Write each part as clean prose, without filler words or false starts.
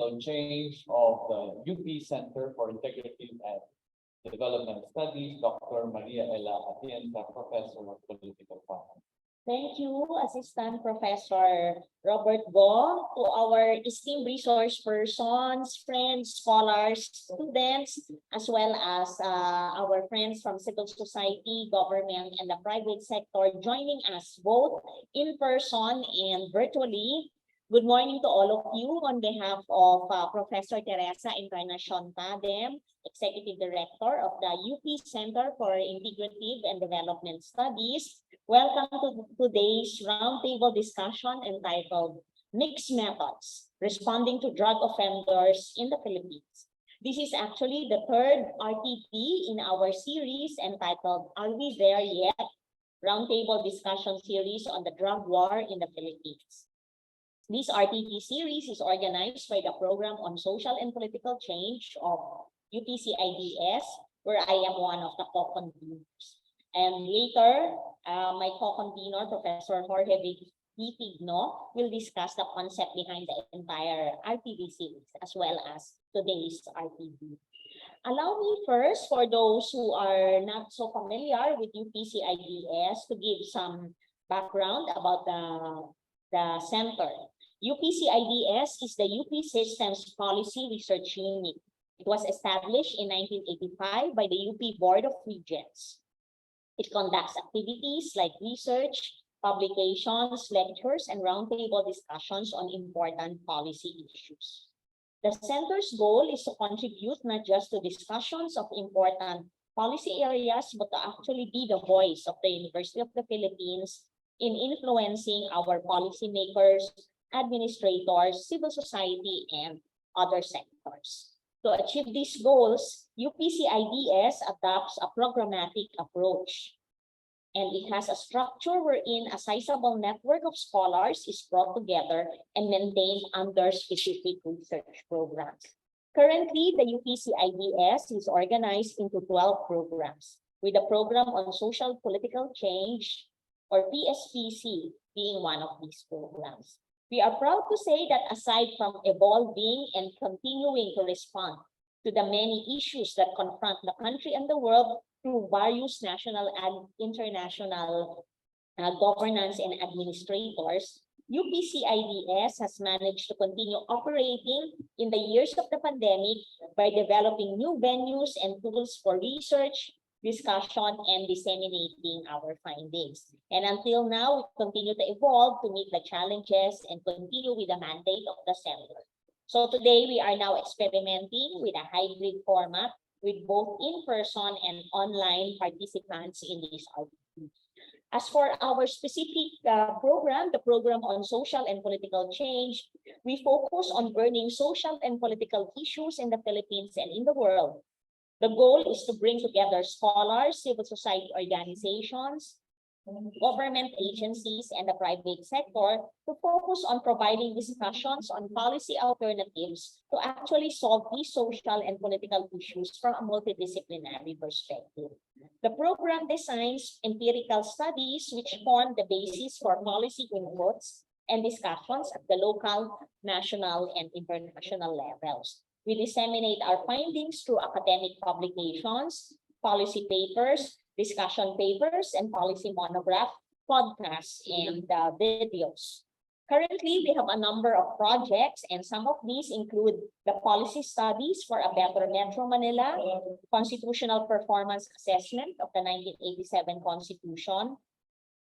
Political Change of the UP Center for Integrative and Development Studies, Dr. Maria Ella Atienza, Professor of Political Science. Thank you, Assistant Professor Robert Go, to our esteemed resource persons, friends, scholars, students, as well as our friends from civil society, government, and the private sector joining us both in person and virtually. Good morning to all of you on behalf of Professor Teresa Encarnacion Tadem, Executive Director of the UP Center for Integrative and Development Studies. Welcome to today's roundtable discussion entitled Mixed Methods, Responding to Drug Offenders in the Philippines. This is actually the third RTP in our series entitled Are We There Yet? Roundtable discussion series on the drug war in the Philippines. This RTP series is organized by the Program on Social and Political Change of UP-CIDS, where I am one of the co-conveners. And later, my co-convener, Professor Jorge Vitigno, will discuss the concept behind the entire RTP series, as well as today's RTP. Allow me first, for those who are not so familiar with UP-CIDS, to give some background about the center. UP-CIDS is the UP Systems Policy Research Unit. It was established in 1985 by the UP Board of Regents. It conducts activities like research, publications, lectures, and roundtable discussions on important policy issues. The center's goal is to contribute not just to discussions of important policy areas, but to actually be the voice of the University of the Philippines in influencing our policymakers, administrators, civil society, and other sectors. To achieve these goals, UP-CIDS adopts a programmatic approach, and it has a structure wherein a sizable network of scholars is brought together and maintained under specific research programs. Currently, the UP-CIDS is organized into 12 programs, with the Program on Social Political Change, or PSPC, being one of these programs. We are proud to say that aside from evolving and continuing to respond to the many issues that confront the country and the world through various national and international governance and administrators, UP-CIDS has managed to continue operating in the years of the pandemic by developing new venues and tools for research, discussion, and disseminating our findings. And until now, we continue to evolve to meet the challenges and continue with the mandate of the center. So today, we are now experimenting with a hybrid format with both in-person and online participants in this RTP. As for our specific program, the Program on Social and Political Change, we focus on burning social and political issues in the Philippines and in the world. The goal is to bring together scholars, civil society organizations, government agencies, and the private sector to focus on providing discussions on policy alternatives to actually solve these social and political issues from a multidisciplinary perspective. The program designs empirical studies which form the basis for policy inputs and discussions at the local, national, and international levels. We disseminate our findings through academic publications, policy papers, discussion papers, and policy monograph, podcasts, and videos. Currently, we have a number of projects, and some of these include the policy studies for a better Metro Manila, constitutional performance assessment of the 1987 Constitution,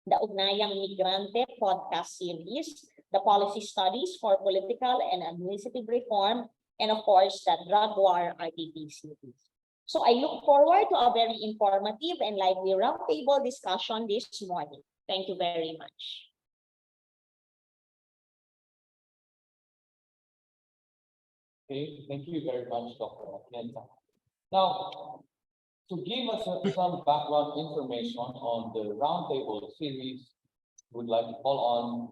the Ugnayang Migrante podcast series, the policy studies for political and administrative reform, and of course, the drug war RTP series. So I look forward to a very informative and lively roundtable discussion this morning. Thank you very much. Okay, thank you very much, Dr. Atienza. Now, to give us some background information on the roundtable series, we would like to call on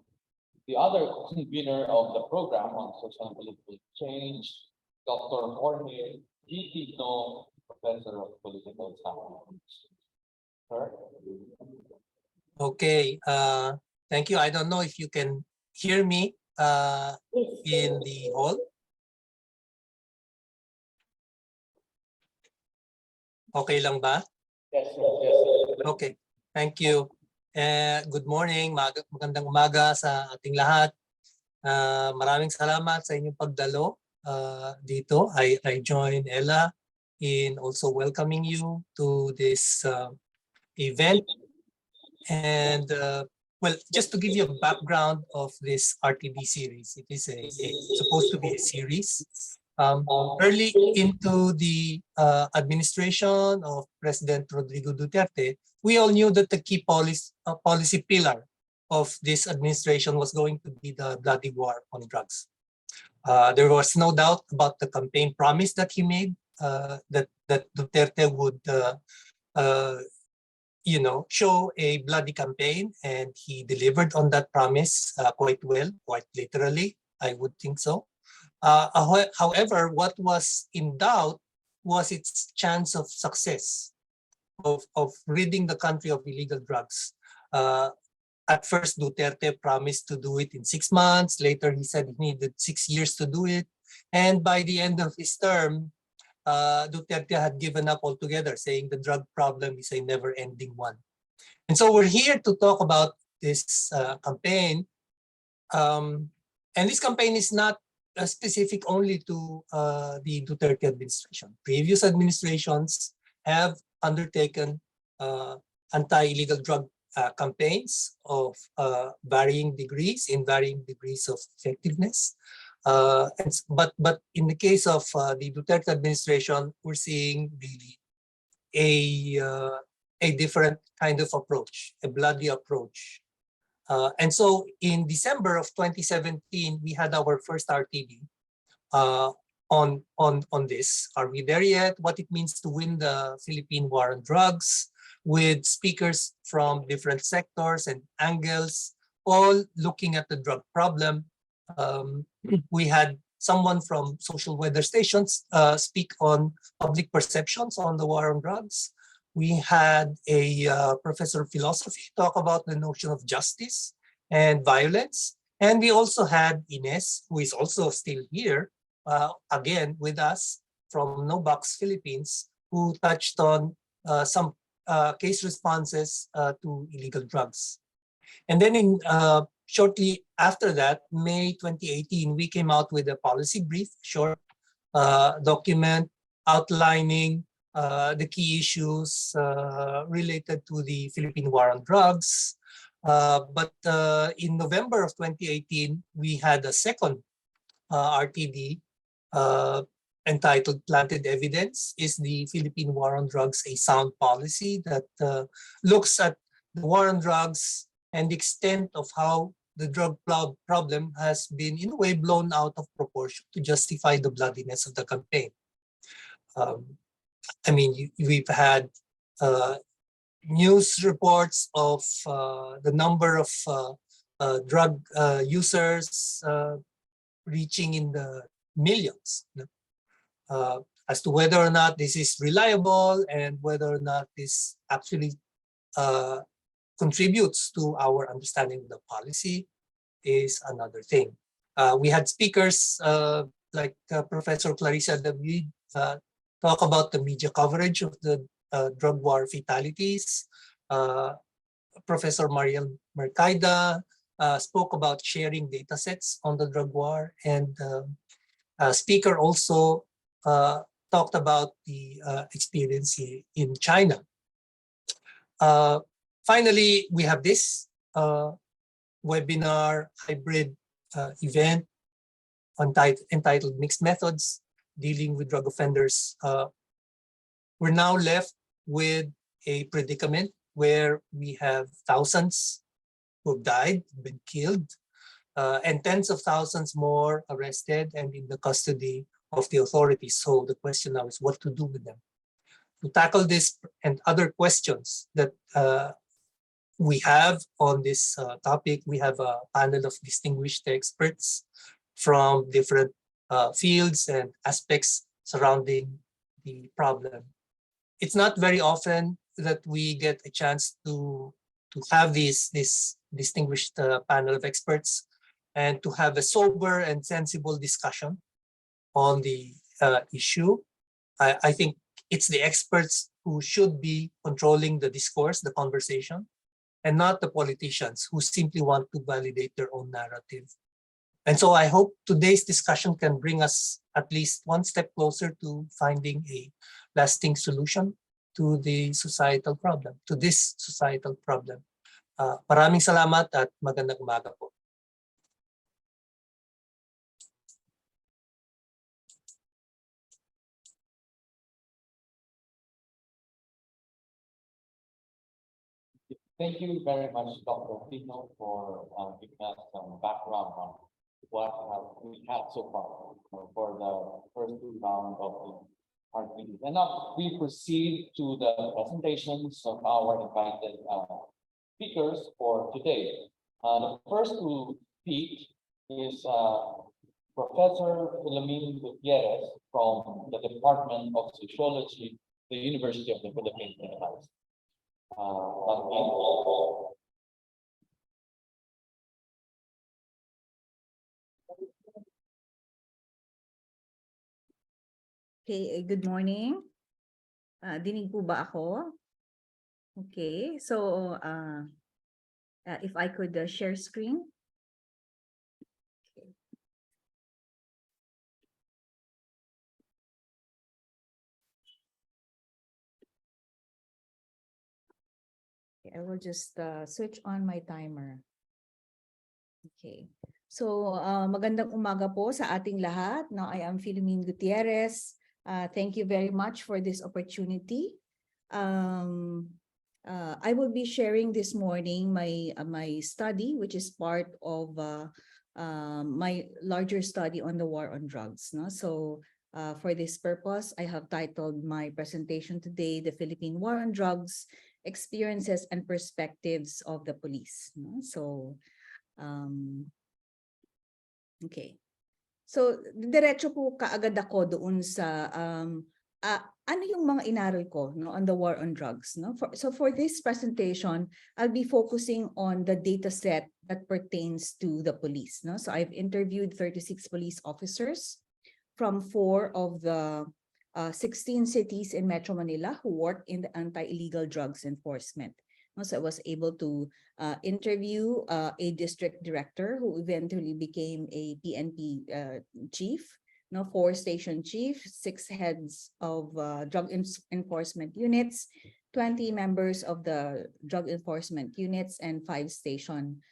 the other convener of the program on social and political change, Dr. Jorge Vitigno, Professor of Political Science. Sir? Okay, thank you. I don't know if you can hear me in the hall. Okay lang ba? Yes, yes. Okay, thank you. Good morning, magandang umaga sa ating lahat. Maraming salamat sa inyong pagdalo dito. I join Ella in also welcoming you to this event. And well, just to give you a background of this RTD series, it is supposed to be a series. Early into the administration of President Rodrigo Duterte, we all knew that the key policy pillar of this administration was going to be the bloody war on drugs. There was no doubt about the campaign promise that he made, that Duterte would show a bloody campaign, and he delivered on that promise quite well, quite literally, I would think so. However, what was in doubt was its chance of success of ridding the country of illegal drugs. At first, Duterte promised to do it in 6 months. Later, he said he needed 6 years to do it. And by the end of his term, Duterte had given up altogether, saying the drug problem is a never-ending one. And so we're here to talk about this campaign. And this campaign is not specific only to the Duterte administration. Previous administrations have undertaken anti-illegal drug campaigns of varying degrees, in varying degrees of effectiveness. But in the case of the Duterte administration, we're seeing really a different kind of approach, a bloody approach. And so in December of 2017, we had our first RTD on this. Are we there yet? What it means to win the Philippine war on drugs, with speakers from different sectors and angles, all looking at the drug problem. We had someone from social weather stations speak on public perceptions on the war on drugs. We had a professor of philosophy talk about the notion of justice and violence. And we also had Ines, who is also still here, again with us from No Box Philippines, who touched on some case responses to illegal drugs. And then shortly after that, May 2018, we came out with a policy brief, short document outlining the key issues related to the Philippine war on drugs. But in November of 2018, we had a second RTD entitled Planted Evidence: Is the Philippine War on Drugs a Sound Policy? That looks at the war on drugs and the extent of how the drug problem has been in a way blown out of proportion to justify the bloodiness of the campaign. I mean, we've had news reports of the number of drug users reaching in the millions. As to whether or not this is reliable and whether or not this actually contributes to our understanding of the policy is another thing. We had speakers like Professor Clarissa David talk about the media coverage of the drug war fatalities. Professor Mariel Mercaida spoke about sharing data sets on the drug war, and speaker also talked about the experience in China. Finally, we have this webinar hybrid event entitled Mixed Methods, Dealing with Drug Offenders. We're now left with a predicament where we have thousands who have died, been killed, and tens of thousands more arrested and in the custody of the authorities. So the question now is what to do with them. To tackle this and other questions that we have on this topic, we have a panel of distinguished experts from different fields and aspects surrounding the problem. It's not very often that we get a chance to have this distinguished panel of experts and to have a sober and sensible discussion on the issue. I think it's the experts who should be controlling the discourse, the conversation, and not the politicians who simply want to validate their own narrative. And so I hope today's discussion can bring us at least one step closer to finding a lasting solution to the societal problem, to this societal problem. Maraming salamat at magandang umaga po. Thank you very much, Dr. Tino, for giving us some background on what we had so far for the first two rounds of the RPDs. And now we proceed to the presentations of our invited speakers for today. The first to speak is Professor Philippine Gutierrez from the Department of Sociology, the University of the Philippines. Okay, good morning. Dinig po ba ako? Okay, so if I could share screen. I will just switch on my timer. Okay. So magandang umaga po sa ating lahat. Now I am Philippine Gutierrez. Thank you very much for this opportunity. I will be sharing this morning my study, which is part of my larger study on the war on drugs. No? So for this purpose, I have titled my presentation today, The Philippine War on Drugs, Experiences and Perspectives of the Police. No? So, okay. So, diretso po kaagad ako doon sa ano yung mga inaral ko no, on the war on drugs. No? So for this presentation, I'll be focusing on the data set that pertains to the police. No? So I've interviewed 36 police officers from 4 of the 16 cities in Metro Manila who work in the anti-illegal drugs enforcement. So I was able to interview a district director who eventually became a PNP chief, 4 station chief, 6 heads of drug enforcement units, 20 members of the drug enforcement units, and 5 station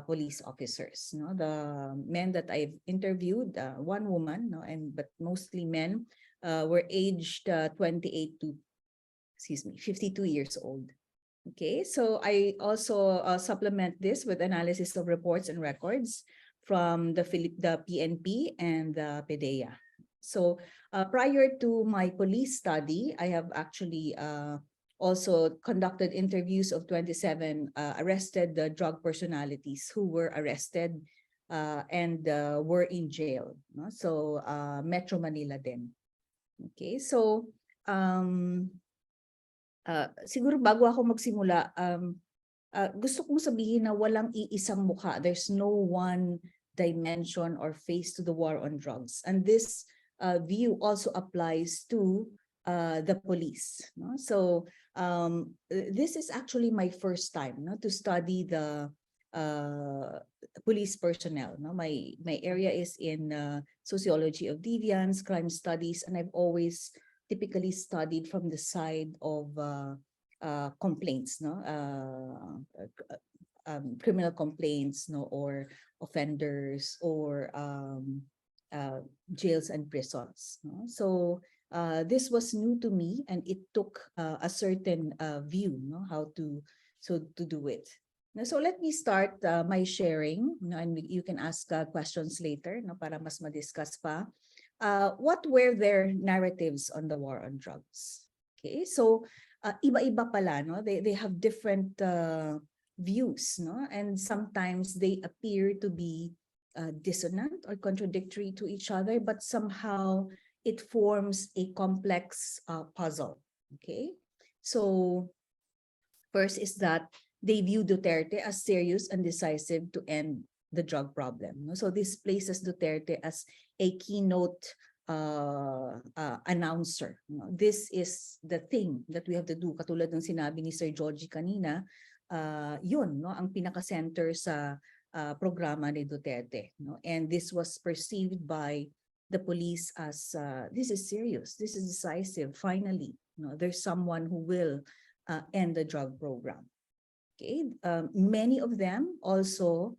police officers. The men that I've interviewed, 1 woman, but mostly men, were aged 28 to 52 years old. Okay, so I also supplement this with analysis of reports and records from the PNP and the PDEA. So prior to my police study, I have actually also conducted interviews of 27 arrested drug personalities who were arrested and were in jail. No? So Metro Manila din. Okay, so siguro bago ako magsimula, gusto kong sabihin na walang iisang mukha. There's no one dimension or face to the war on drugs. And this view also applies to the police. No? So this is actually my first time to study the police personnel. No? My area is in sociology of deviance, crime studies, and I've always typically studied from the side of complaints, criminal complaints, or offenders, or jails and prisons. So this was new to me, and it took a certain view, how to do it. So let me start my sharing, and you can ask questions later, para mas ma-discuss pa. What were their narratives on the war on drugs? Okay, so iba-iba pala, they have different views, and sometimes they appear to be dissonant or contradictory to each other, but somehow it forms a complex puzzle. Okay, so first is that they view Duterte as serious and decisive to end the drug problem. So this places Duterte as a keynote announcer. No? This is the thing that we have to do. Katulad ng sinabi ni Sir Georgie kanina, yun, no, ang pinaka-center sa programa ni Duterte. No? And this was perceived by the police as, this is serious, this is decisive, finally. No? There's someone who will end the drug program. Okay, many of them also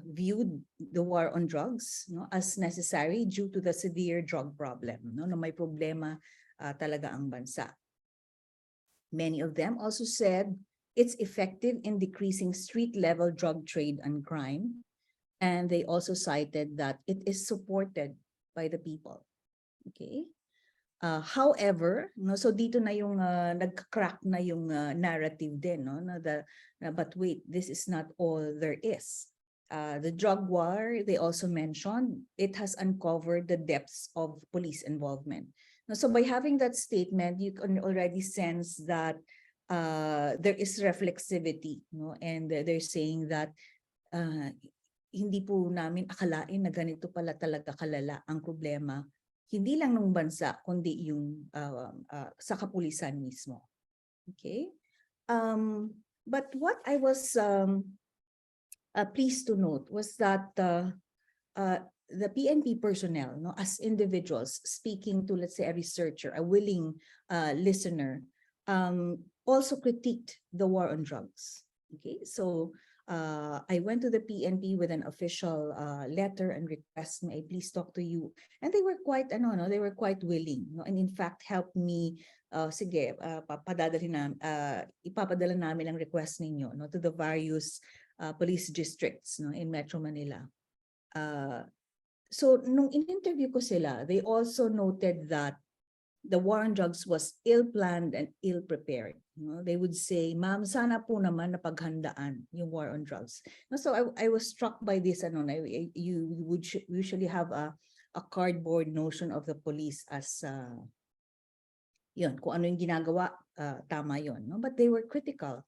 viewed the war on drugs, no, as necessary due to the severe drug problem, no, na may problema talaga ang bansa. Many of them also said it's effective in decreasing street-level drug trade and crime, and they also cited that it is supported by the people. Okay. However, no, so dito na yung nagka-crack na yung narrative din, no, but wait, this is not all there is. The drug war, they also mentioned, it has uncovered the depths of police involvement. No, so by having that statement, you can already sense that there is reflexivity, no, and they're saying that hindi po namin akalain na ganito pala talaga kalala ang problema. Hindi lang ng bansa, kundi yung sa kapulisan mismo. Okay? But what I was pleased to note was that the PNP personnel, no, as individuals speaking to, let's say, a researcher, a willing listener, also critiqued the war on drugs. Okay? So I went to the PNP with an official letter and request, may I please talk to you? And they were quite, they were quite willing, no? And in fact, helped me, sige, ipapadala namin ang request ninyo, no, to the various police districts, no, in Metro Manila. So nung in-interview ko sila, they also noted that the war on drugs was ill-planned and ill-prepared. No? They would say, ma'am, sana po naman napaghandaan yung war on drugs. No, so I was struck by this. You would usually have a cardboard notion of the police as, yun, kung ano yung ginagawa, tama yun. No? But they were critical.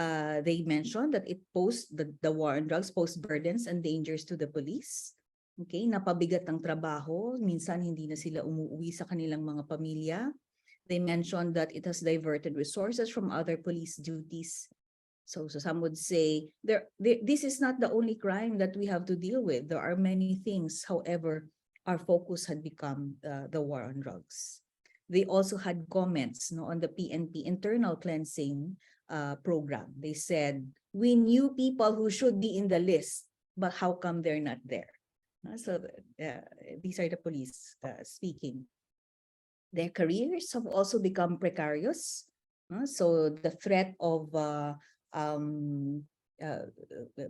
They mentioned that it posed, the war on drugs posed burdens and dangers to the police. Okay, napabigat ang trabaho, minsan hindi na sila umuwi sa kanilang mga pamilya. They mentioned that it has diverted resources from other police duties. So some would say, this is not the only crime that we have to deal with. There are many things. However, our focus had become the war on drugs. They also had comments, no, on the PNP internal cleansing program. They said, we knew people who should be in the list, but how come they're not there? So these are the police speaking. Their careers have also become precarious. So the threat of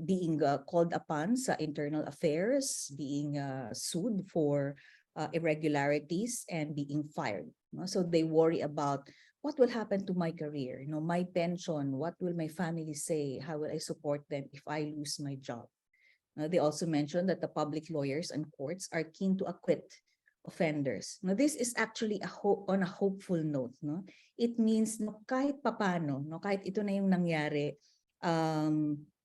being called upon sa internal affairs, being sued for irregularities, and being fired. So they worry about what will happen to my career, my pension, what will my family say, how will I support them if I lose my job? They also mentioned that the public lawyers and courts are keen to acquit offenders. Now, this is actually on a hopeful note. No? It means no, kahit papano, no, kahit ito na yung nangyari,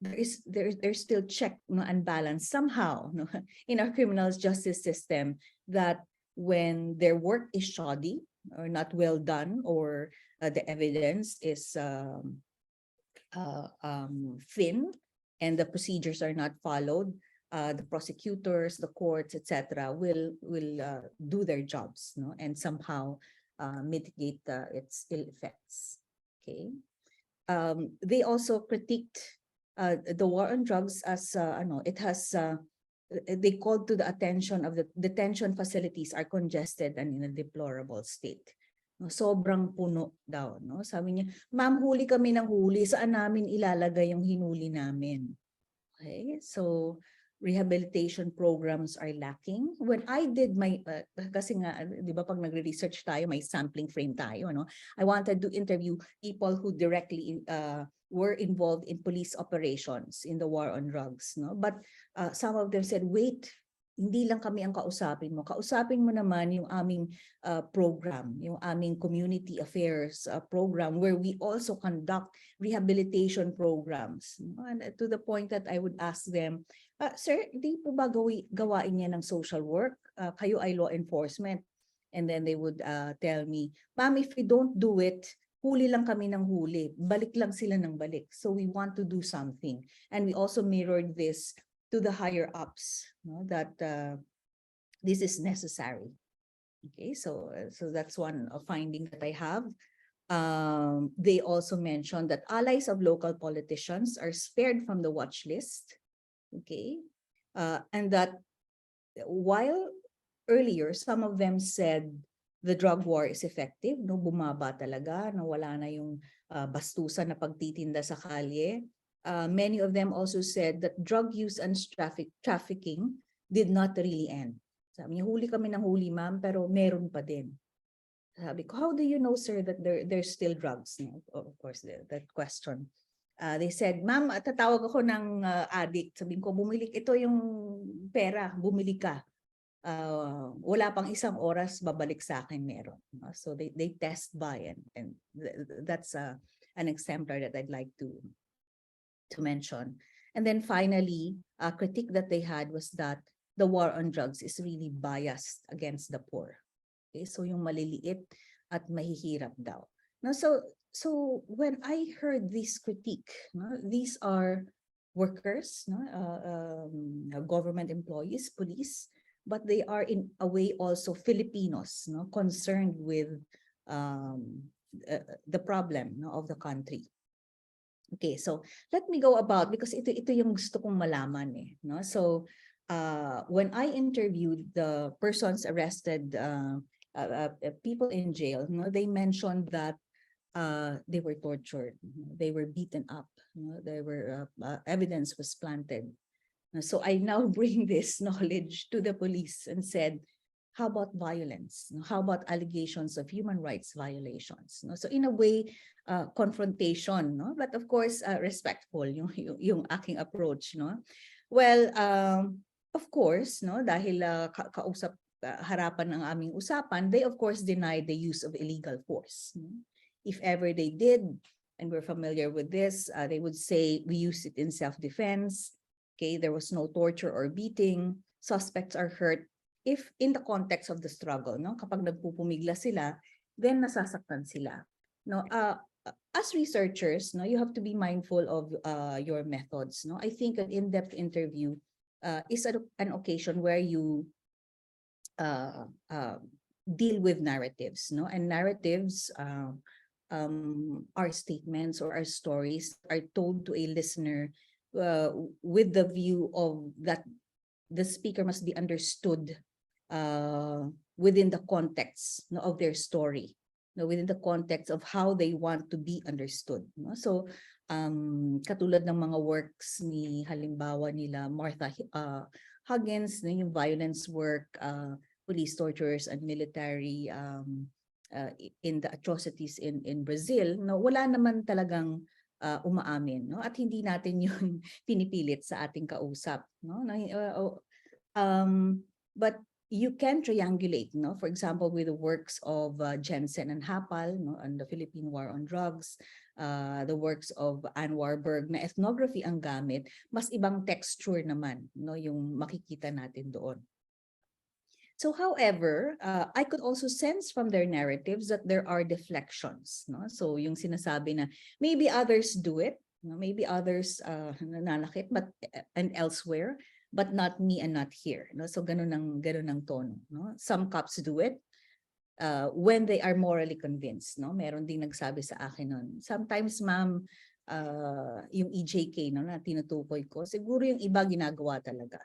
there's still check, no, and balance somehow, no, in our criminal justice system, that when their work is shoddy or not well done, or the evidence is thin, and the procedures are not followed, the prosecutors, the courts, etc., will do their jobs, no, and somehow mitigate its ill effects. Okay. They also critiqued the war on drugs as it has. They called to the attention of the detention facilities are congested and in a deplorable state. No, sobrang puno daw, no? Sabi niya, ma'am, huli kami ng huli, saan namin ilalagay yung hinuli namin? Okay, so rehabilitation programs are lacking. When I did my, kasi nga, di ba pag nagre-research tayo, may sampling frame tayo, no? I wanted to interview people who directly were involved in police operations in the war on drugs, no? But some of them said, wait, hindi lang kami ang kausapin mo. Kausapin mo naman yung aming program, yung aming community affairs program, where we also conduct rehabilitation programs. And to the point that I would ask them, sir, hindi po ba gawain niya ng social work? kayo ay law enforcement. And then they would tell me, ma'am, if we don't do it, huli lang kami ng huli. Balik lang sila ng balik. So we want to do something. And we also mirrored this to the higher ups, no, that this is necessary. Okay, so that's one finding that I have. They also mentioned that allies of local politicians are spared from the watch list. Okay, and that while earlier, some of them said the drug war is effective, no, bumaba talaga, nawala na yung bastusan na pagtitinda sa kalye. Many of them also said that drug use and trafficking did not really end. Sabi niya, huli kami ng huli, ma'am, pero meron pa din. Sabi ko, how do you know, sir, that there's still drugs? No? Of course, that question. They said, ma'am, tatawag ako ng addict. Sabi ko, bumili, ito yung pera, bumili ka. Wala pang isang oras, babalik sa akin meron. So they test by and that's an exemplar that I'd like to mention. And then finally, a critique that they had was that the war on drugs is really biased against the poor. Okay, so yung maliliit at mahihirap daw. No, so when I heard this critique, no, these are workers, no, government employees, police, but they are in a way also Filipinos, no, concerned with the problem, no, of the country. Okay, so let me go about, because ito yung gusto kong malaman eh, no? So when I interviewed the persons arrested, people in jail, no, they mentioned that they were tortured, they were beaten up, no, they were evidence was planted. So I now bring this knowledge to the police and said, how about violence? How about allegations of human rights violations? So in a way, confrontation, no? But of course, respectful yung aking approach, no? Well, of course, no, dahil kausap harapan ng aming usapan, they of course denied the use of illegal force. If ever they did, and we're familiar with this, they would say we used it in self-defense. Okay, there was no torture or beating. Suspects are hurt if in the context of the struggle, no? Kapag nagpupumigla sila, then nasasaktan sila. No, as researchers, no, you have to be mindful of your methods. No, I think an in-depth interview is an occasion where you deal with narratives, no, and narratives are statements or are stories are told to a listener with the view of that the speaker must be understood within the context, no, of their story, no, within the context of how they want to be understood. No? So katulad ng mga works ni halimbawa nila Martha Huggins, no, yung violence work, police torturers and military in the atrocities in Brazil, no, wala naman talagang umaamin, no, at hindi natin yun pinipilit sa ating kausap, no. But you can triangulate, no, for example with the works of Jensen and Hapal, no, on the Philippine War on Drugs, the works of Anwar Berg na ethnography ang gamit, mas ibang texture naman, no, yung makikita natin doon. So, however, I could also sense from their narratives that there are deflections, no? So, yung sinasabi na maybe others do it, no? Maybe others nananakit, but and elsewhere, but not me and not here, no? So, ganun ang tono, no? Some cops do it when they are morally convinced, no? Meron ding nagsabi sa akin nun. Sometimes, ma'am, yung EJK, no, na tinutukoy ko, siguro yung iba ginagawa talaga.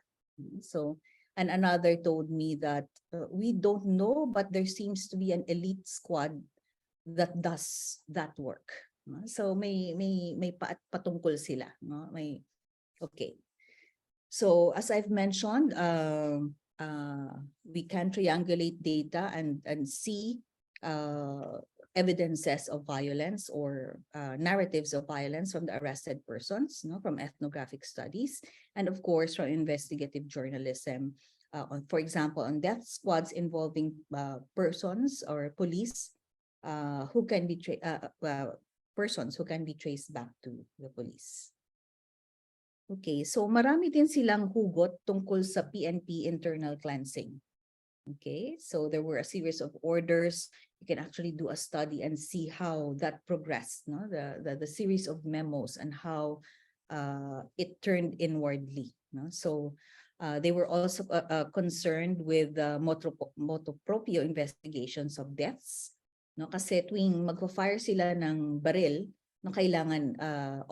So, and another told me that we don't know, but there seems to be an elite squad that does that work. So may patungkol sila, no? May okay. So as I've mentioned, we can triangulate data and see evidences of violence or narratives of violence from the arrested persons, no, from ethnographic studies, and of course from investigative journalism. For example, on death squads involving persons or police who can be persons who can be traced back to the police. Okay, so marami din silang hugot tungkol sa PNP internal cleansing. Okay, so there were a series of orders. You can actually do a study and see how that progressed, no? The series of memos and how it turned inwardly. No? So they were also concerned with motu proprio investigations of deaths. No? Kasi tuwing magpa-fire sila ng baril, no, kailangan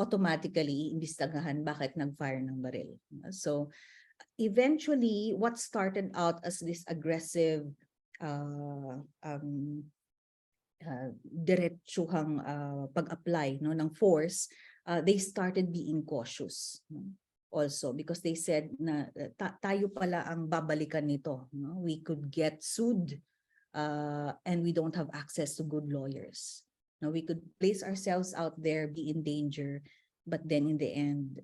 automatically imbestigahan bakit nag-fire ng baril. No? So eventually, what started out as this aggressive, diretsuhang pag-apply, no, ng force, they started being cautious, no? Also because they said na tayo pala ang babalikan nito, no? We could get sued and we don't have access to good lawyers. No, we could place ourselves out there, be in danger, but then in the end,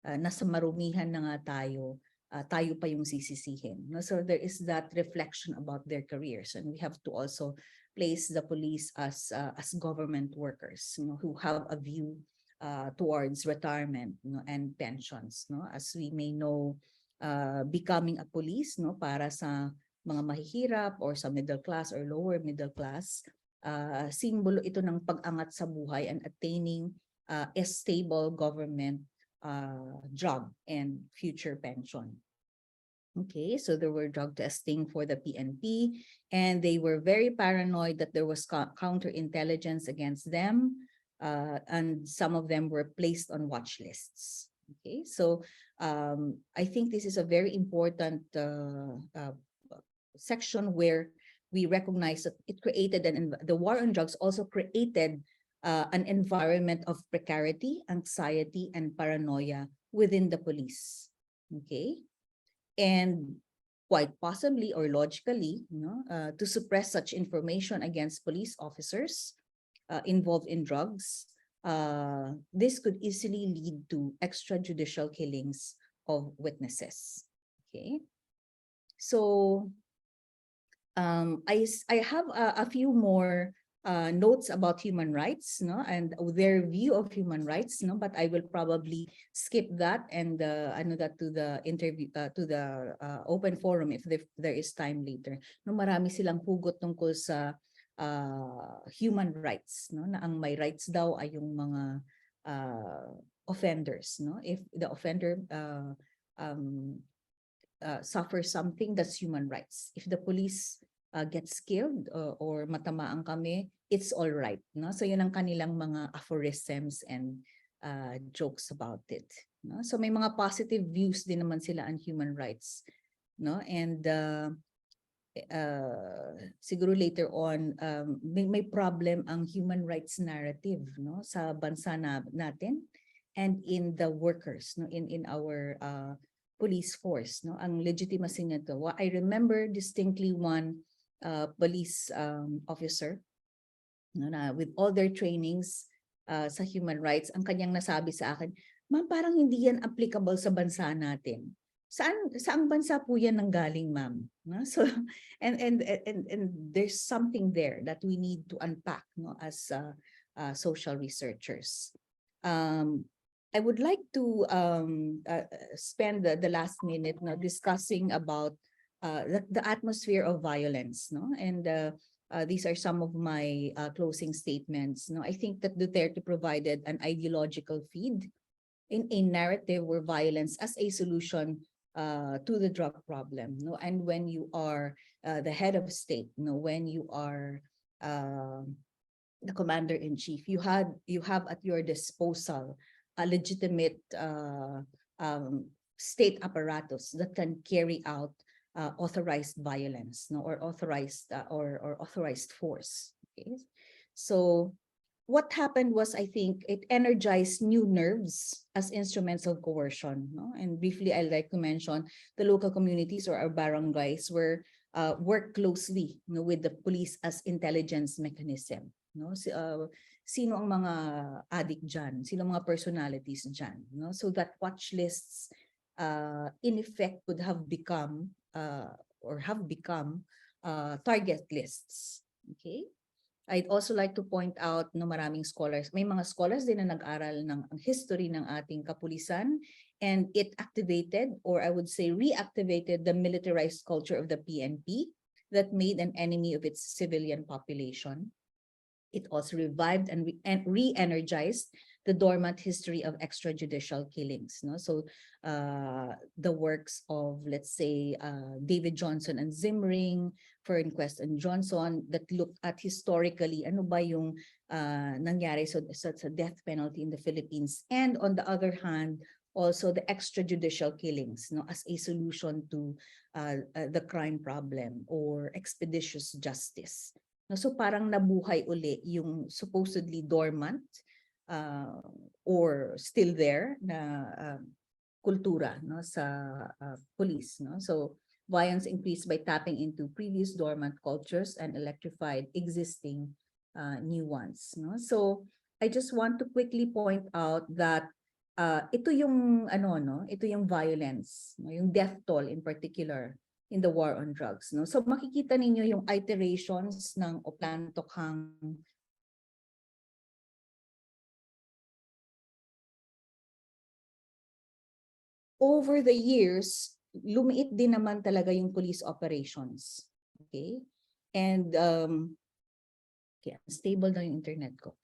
nasa marumihan na nga tayo, tayo pa yung sisisihin. No? So there is that reflection about their careers, and we have to also place the police as government workers, you know, who have a view towards retirement, you know, and pensions. No? As we may know, becoming a police, no, para sa mga mahihirap or sa middle class or lower middle class, simbolo ito ng pag-angat sa buhay and attaining a stable government job and future pension. Okay, so there were drug testing for the PNP, and they were very paranoid that there was counterintelligence against them, and some of them were placed on watch lists. Okay, so I think this is a very important section where we recognize that it created the war on drugs also created an environment of precarity, anxiety, and paranoia within the police. Okay, and quite possibly or logically, you know, to suppress such information against police officers involved in drugs, this could easily lead to extrajudicial killings of witnesses. Okay, so I have a few more notes about human rights, no, and their view of human rights, no, but I will probably skip that and ano that to the interview to the open forum if there is time later. No, marami silang hugot tungkol sa human rights, no, na ang may rights daw ay yung mga offenders, no, if the offender suffers something, that's human rights. If the police gets killed or matamaan kami, it's all right, no? So yun ang kanilang mga aphorisms and jokes about it, no? So may mga positive views din naman sila on human rights, no? And siguro later on may problem ang human rights narrative, no, sa bansa natin and in the workers, no, in our police force, no, ang legitimacy nito. I remember distinctly one police officer, no, na with all their trainings sa human rights, ang kanyang nasabi sa akin, ma'am, parang hindi yan applicable sa bansa natin. Saang bansa po yan nanggaling, ma'am? No? So and there's something there that we need to unpack, no, as social researchers. I would like to spend the last minute, no, discussing about the atmosphere of violence, no, and these are some of my closing statements. No, I think that Duterte provided an ideological feed in a narrative where violence as a solution to the drug problem. No, and when you are the head of state, no, when you are the commander-in-chief, you have at your disposal a legitimate state apparatus that can carry out authorized violence, no, or authorized authorized force. Okay, so what happened was, I think it energized new nerves as instruments of coercion, no? And briefly, I'd like to mention the local communities or our barangays were work closely, no, with the police as intelligence mechanism, no? Sino ang mga addict dyan? Sino mga personalities dyan, no? So that watch lists in effect would have become or have become target lists. Okay, I'd also like to point out, no, maraming scholars, may mga scholars din na nag-aral ng history ng ating kapulisan and it activated, or I would say reactivated, the militarized culture of the PNP that made an enemy of its civilian population. It also revived and re-energized the dormant history of extrajudicial killings. No? So the works of, let's say, David Johnson and Zimring, Fernquest and Johnson, that look at historically ano ba yung nangyari sa death penalty in the Philippines. And on the other hand, also the extrajudicial killings, no, as a solution to the crime problem or expeditious justice. No, so parang nabuhay uli yung supposedly dormant or still there na kultura, no, sa police. No? So violence increased by tapping into previous dormant cultures and electrified existing new ones. No? So I just want to quickly point out that ito yung ito yung violence, no? Yung death toll in particular in the war on drugs. No? So makikita ninyo yung iterations ng Oplantokhang over the years, lumiit din naman talaga yung police operations. Okay? And okay, stable na yung internet ko.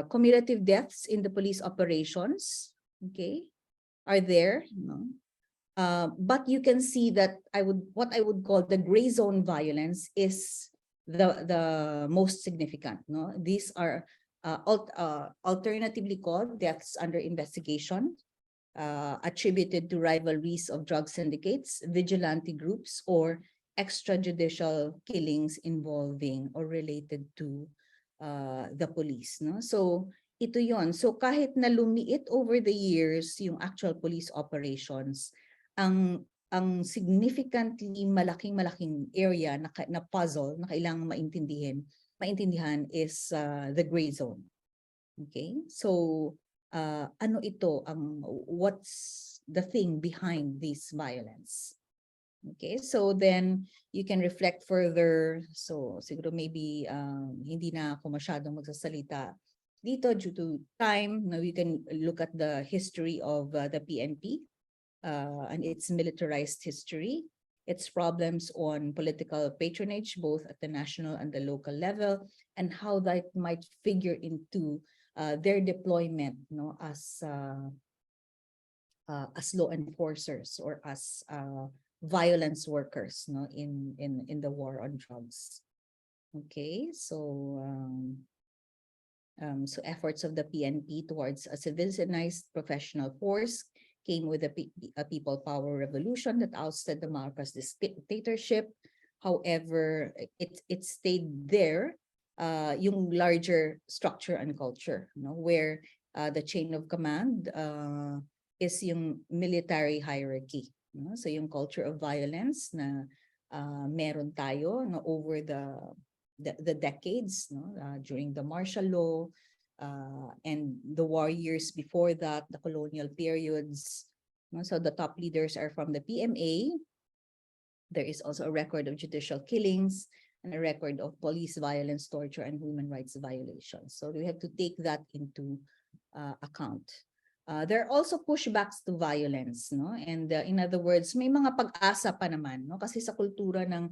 Cumulative deaths in the police operations, okay, are there, no? But you can see that what I would call the gray zone violence is the most significant. No, these are alternatively called deaths under investigation, attributed to rivalries of drug syndicates, vigilante groups, or extrajudicial killings involving or related to the police. No, so ito yon. So kahit na lumiit over the years yung actual police operations, ang significantly malaking area na puzzle na kailangang maintindihan is the gray zone. Okay? So ano ito what's the thing behind this violence? Okay? So then you can reflect further. So siguro maybe hindi na ako masyadong magsasalita dito due to time. Now you can look at the history of the PNP. And its militarized history, its problems on political patronage, both at the national and the local level, and how that might figure into their deployment, no, as law enforcers or as violence workers, no, in the war on drugs. Okay, so so efforts of the PNP towards a civilized professional force came with a people power revolution that ousted the Marcos dictatorship. However, it stayed there, yung larger structure and culture, no, where the chain of command is yung military hierarchy. No? So yung culture of violence na meron tayo, no, over the decades, no, during the martial law, and the war years before that, the colonial periods. So the top leaders are from the PMA. There is also a record of judicial killings and a record of police violence, torture, and human rights violations. So we have to take that into account. There are also pushbacks to violence, no? And in other words, may mga pag-asa pa naman, no? Kasi sa kultura ng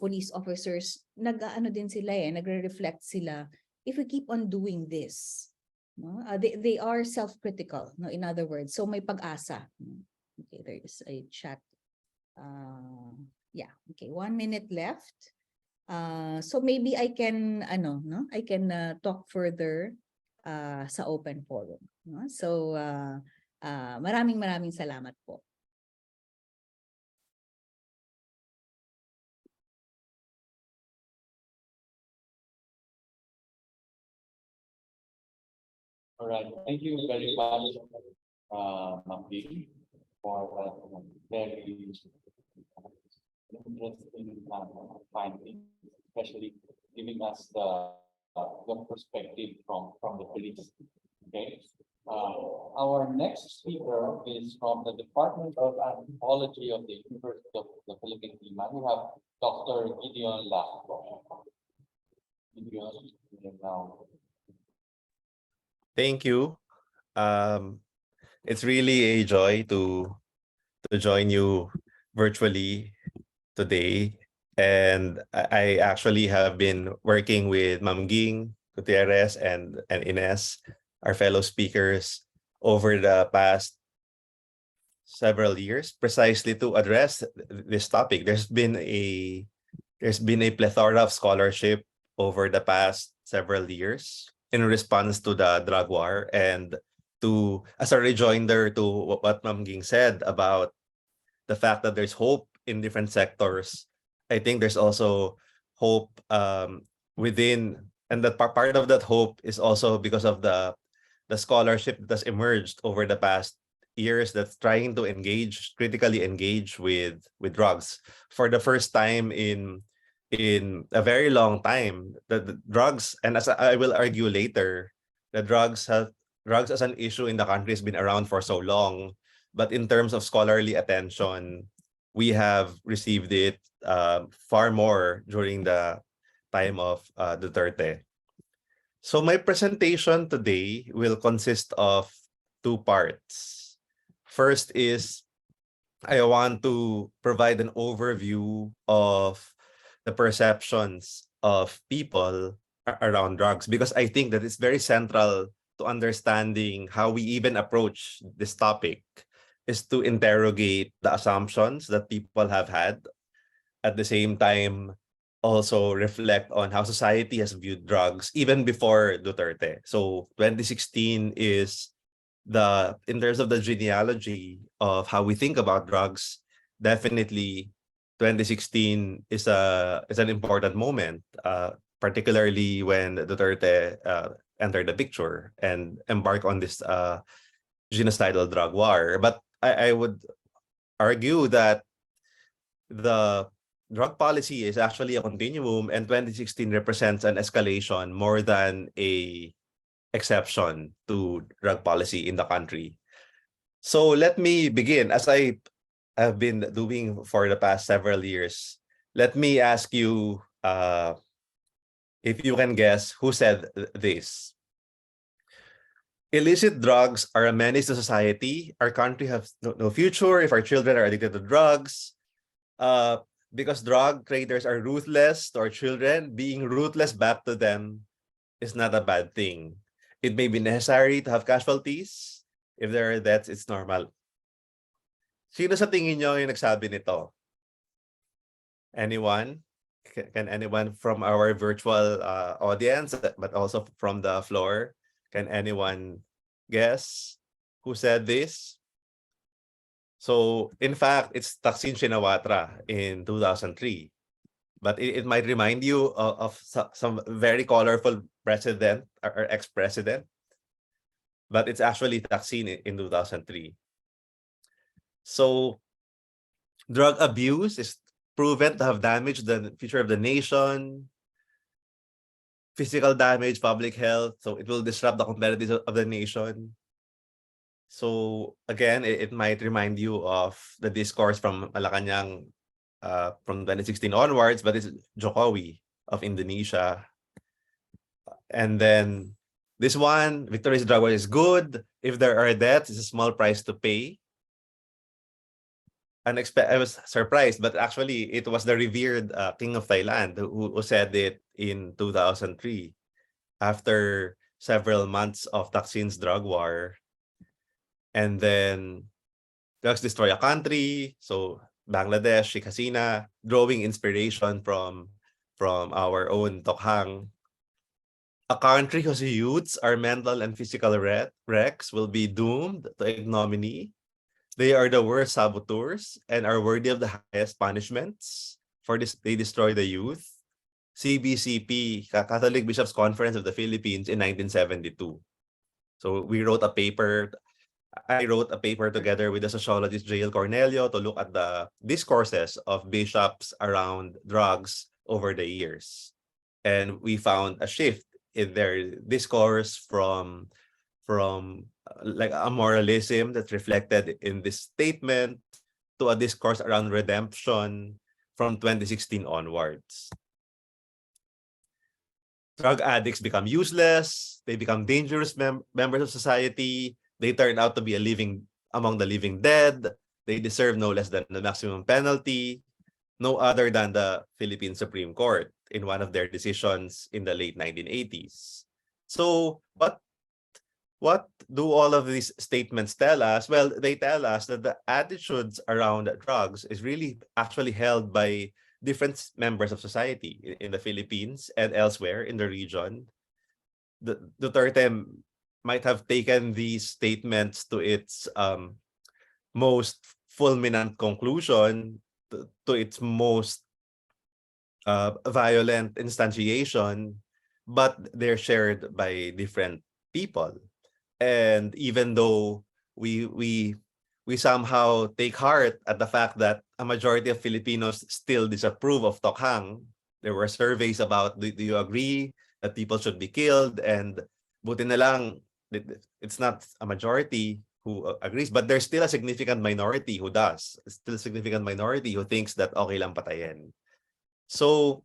police officers, nag-ano din sila nagre-reflect sila. If we keep on doing this, no, they are self-critical, no, in other words. So may pag-asa. Okay, there is a chat. Yeah, okay, 1 minute left. So maybe I can I can talk further sa open forum. No? So maraming salamat po. All right, thank you very much, Ma'am Vicky, for that very interesting finding, especially giving us the perspective from the police. Okay, our next speaker is from the Department of Anthropology of the University of the Philippine Diliman. We have Dr. Gideon Lasco. Gideon, now. Thank you. It's really a joy to join you virtually today. And I actually have been working with Ma'am Ging Gutierrez and Ines, our fellow speakers, over the past several years precisely to address this topic. There's been a plethora of scholarship over the past several years in response to the drug war, and to as a rejoinder to what Ma'am Ging said about the fact that there's hope in different sectors. I think there's also hope within, and that part of that hope is also because of the scholarship that's emerged over the past years that's trying to critically engage with drugs for the first time in a very long time. The drugs, and as I will argue later, the drugs as an issue in the country has been around for so long, but in terms of scholarly attention, we have received it far more during the time of Duterte. So my presentation today will consist of two parts. First is I want to provide an overview of the perceptions of people around drugs, because I think that it's very central to understanding how we even approach this topic is to interrogate the assumptions that people have had, at the same time also reflect on how society has viewed drugs even before Duterte. So 2016 is in terms of the genealogy of how we think about drugs, definitely 2016 is an important moment, particularly when Duterte entered the picture and embarked on this genocidal drug war. But I would argue that the drug policy is actually a continuum, and 2016 represents an escalation more than a exception to drug policy in the country. So let me begin, as I have been doing for the past several years. Let me ask you if you can guess who said this. Illicit drugs are a menace to society. Our country has no future if our children are addicted to drugs. Because drug traders are ruthless to our children, being ruthless back to them is not a bad thing. It may be necessary to have casualties. If there are deaths, it's normal. Sino sa tingin nyo yung nagsabi nito? Anyone? Can anyone from our virtual audience, but also from the floor, can anyone guess who said this? So, in fact, it's Thaksin Shinawatra in 2003. But it might remind you of some very colorful president or ex-president. But it's actually Thaksin in 2003. So, drug abuse is proven to have damaged the future of the nation, physical damage, public health. So it will disrupt the competitiveness of the nation. So again, it might remind you of the discourse from Malacanang from 2016 onwards, but it's Jokowi of Indonesia. And then this one, Victoria's drug war is good. If there are deaths, it's a small price to pay. I was surprised, but actually it was the revered King of Thailand who said it in 2003 after several months of Thaksin's drug war. And then drugs destroy a country. So Bangladesh, Sheikh Hasina, drawing inspiration from our own Tokhang. A country whose youths are mental and physical wrecks will be doomed to ignominy. They are the worst saboteurs and are worthy of the highest punishments. For this, they destroy the youth. CBCP, Catholic Bishops' Conference of the Philippines in 1972. So we wrote a paper. I wrote a paper together with the sociologist J.L. Cornelio to look at the discourses of bishops around drugs over the years. And we found a shift in their discourse from like a moralism that's reflected in this statement to a discourse around redemption from 2016 onwards. Drug addicts become useless, they become dangerous members of society, they turn out to be among the living dead. They deserve no less than the maximum penalty, no other than the Philippine Supreme Court in one of their decisions in the late 1980s. So what do all of these statements tell us? Well, they tell us that the attitudes around drugs is really actually held by different members of society in the Philippines and elsewhere in the region. Duterte might have taken these statements to its most fulminant conclusion, to its most violent instantiation, but they're shared by different people. And even though we somehow take heart at the fact that a majority of Filipinos still disapprove of Tokhang, there were surveys about, do you agree that people should be killed? And buti na lang, it's not a majority who agrees, but there's still a significant minority who does. Still a significant minority who thinks that okay lang patayin. So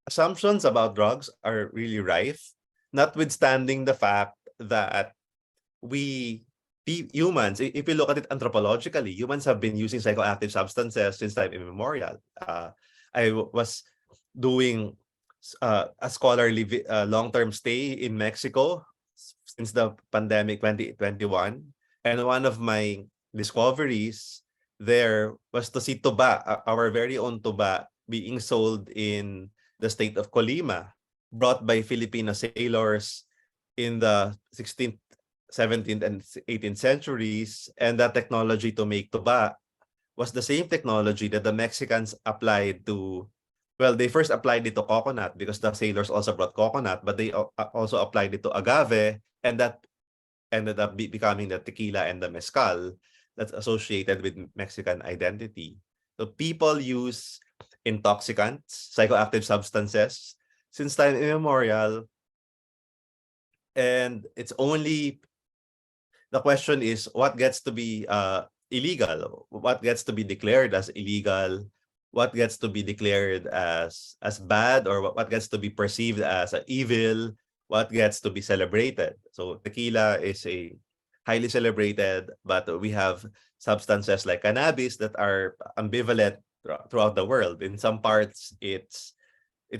assumptions about drugs are really rife, notwithstanding the fact that humans, if you look at it anthropologically, humans have been using psychoactive substances since time immemorial. I was doing a scholarly long-term stay in Mexico since the pandemic 2021. And one of my discoveries there was to see tuba, our very own tuba, being sold in the state of Colima, brought by Filipino sailors in the 16th, 17th, and 18th centuries. And that technology to make tuba was the same technology that the Mexicans applied to, well, they first applied it to coconut because the sailors also brought coconut, but they also applied it to agave, and that ended up becoming the tequila and the mezcal that's associated with Mexican identity. So people use intoxicants, psychoactive substances, since time immemorial. And it's only, the question is, what gets to be illegal? What gets to be declared as illegal? What gets to be declared as bad, or what gets to be perceived as evil? What gets to be celebrated? So tequila is a highly celebrated, but we have substances like cannabis that are ambivalent throughout the world. In some parts, it's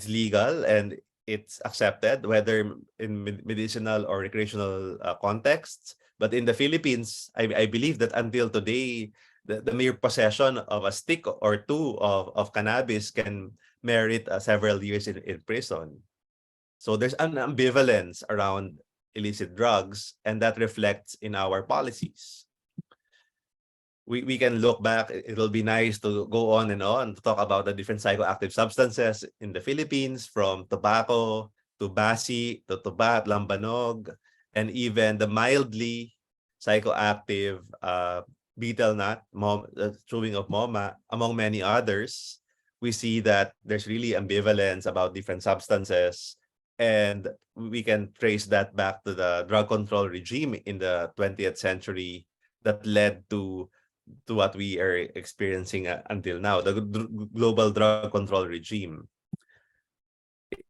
legal and it's accepted, whether in medicinal or recreational contexts. But in the Philippines, I believe that until today, the mere possession of a stick or two of cannabis can merit several years in prison. So there's an ambivalence around illicit drugs, and that reflects in our policies. We can look back. It'll be nice to go on and on to talk about the different psychoactive substances in the Philippines, from tobacco to basi to tuba, lambanog, and even the mildly psychoactive betel nut, chewing of moma, among many others. We see that there's really ambivalence about different substances, and we can trace that back to the drug control regime in the 20th century that led to what we are experiencing until now, the global drug control regime.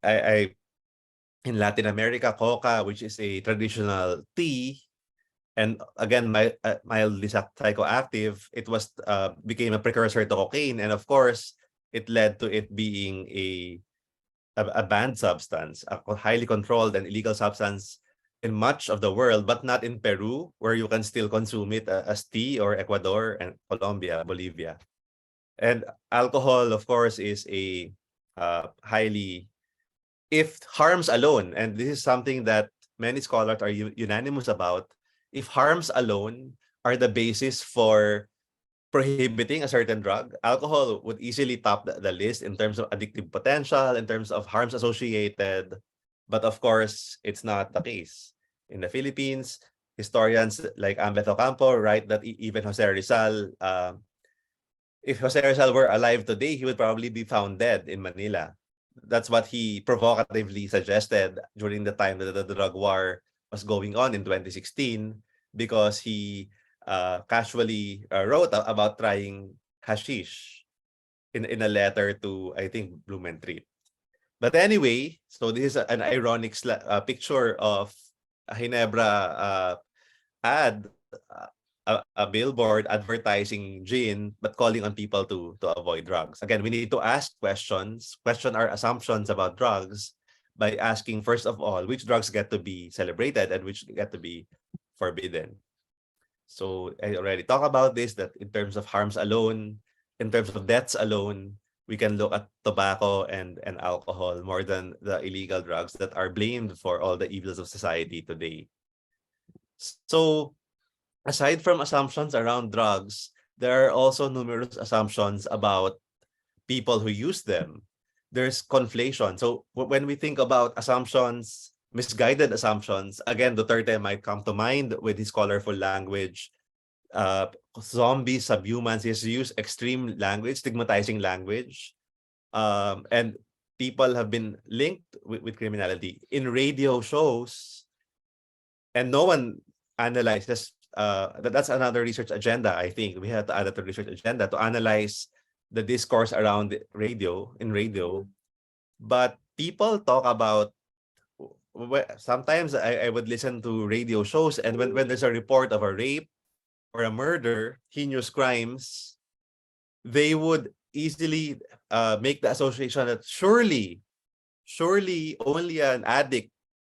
In Latin America, coca, which is a traditional tea, and again, mildly psychoactive, it was became a precursor to cocaine, and of course, it led to it being a banned substance, a highly controlled and illegal substance in much of the world, but not in Peru, where you can still consume it as tea, or Ecuador and Colombia, Bolivia. And alcohol, of course, is a highly, if harms alone, and this is something that many scholars are unanimous about, if harms alone are the basis for prohibiting a certain drug, alcohol would easily top the list in terms of addictive potential, in terms of harms associated. But of course, it's not the case. In the Philippines, historians like Ambet Ocampo write that even Jose Rizal, if Jose Rizal were alive today, he would probably be found dead in Manila. That's what he provocatively suggested during the time that the drug war was going on in 2016, because he casually wrote about trying hashish in a letter to, I think, Blumentritt. But anyway, so this is an ironic picture of a Ginebra add a billboard advertising gin, but calling on people to avoid drugs. Again, we need to ask questions, question our assumptions about drugs by asking, first of all, which drugs get to be celebrated and which get to be forbidden. So I already talked about this, that in terms of harms alone, in terms of deaths alone, we can look at tobacco and alcohol more than the illegal drugs that are blamed for all the evils of society today. So aside from assumptions around drugs, there are also numerous assumptions about people who use them. There's conflation. So when we think about assumptions, misguided assumptions, again, Duterte might come to mind with his colorful language. Zombies, subhumans, he has used extreme language, stigmatizing language. And people have been linked with criminality in radio shows, and no one analyzes. That's another research agenda. I think we have to add that to research agenda to analyze the discourse around radio, but people talk about, sometimes I would listen to radio shows, and when there's a report of a rape or a murder, heinous crimes, they would easily make the association that surely only an addict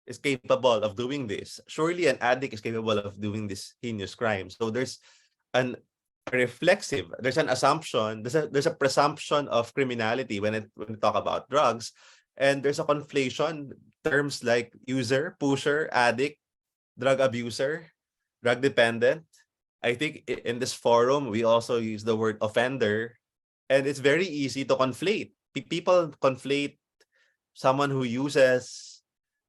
is capable of doing this. Surely an addict is capable of doing this heinous crime. So there's an there's an assumption, there's a presumption of criminality when we talk about drugs, and there's a conflation, terms like user, pusher, addict, drug abuser, drug dependent. I think in this forum we also use the word offender, and it's very easy to conflate. People conflate someone who uses,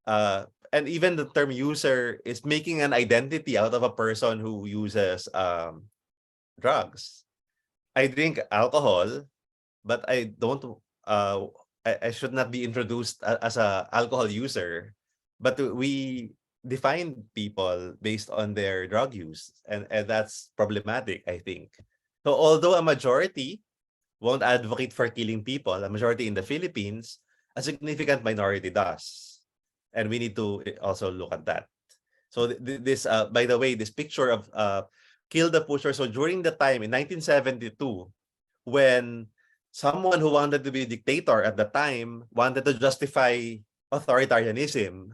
and even the term user is making an identity out of a person who uses drugs. I drink alcohol, but I don't. I should not be introduced as a alcohol user. But we define people based on their drug use, and that's problematic, I think. So although a majority won't advocate for killing people, a majority in the Philippines, a significant minority does, and we need to also look at that. So this, by the way, this picture of kill the pusher. So during the time in 1972, when someone who wanted to be a dictator at the time wanted to justify authoritarianism,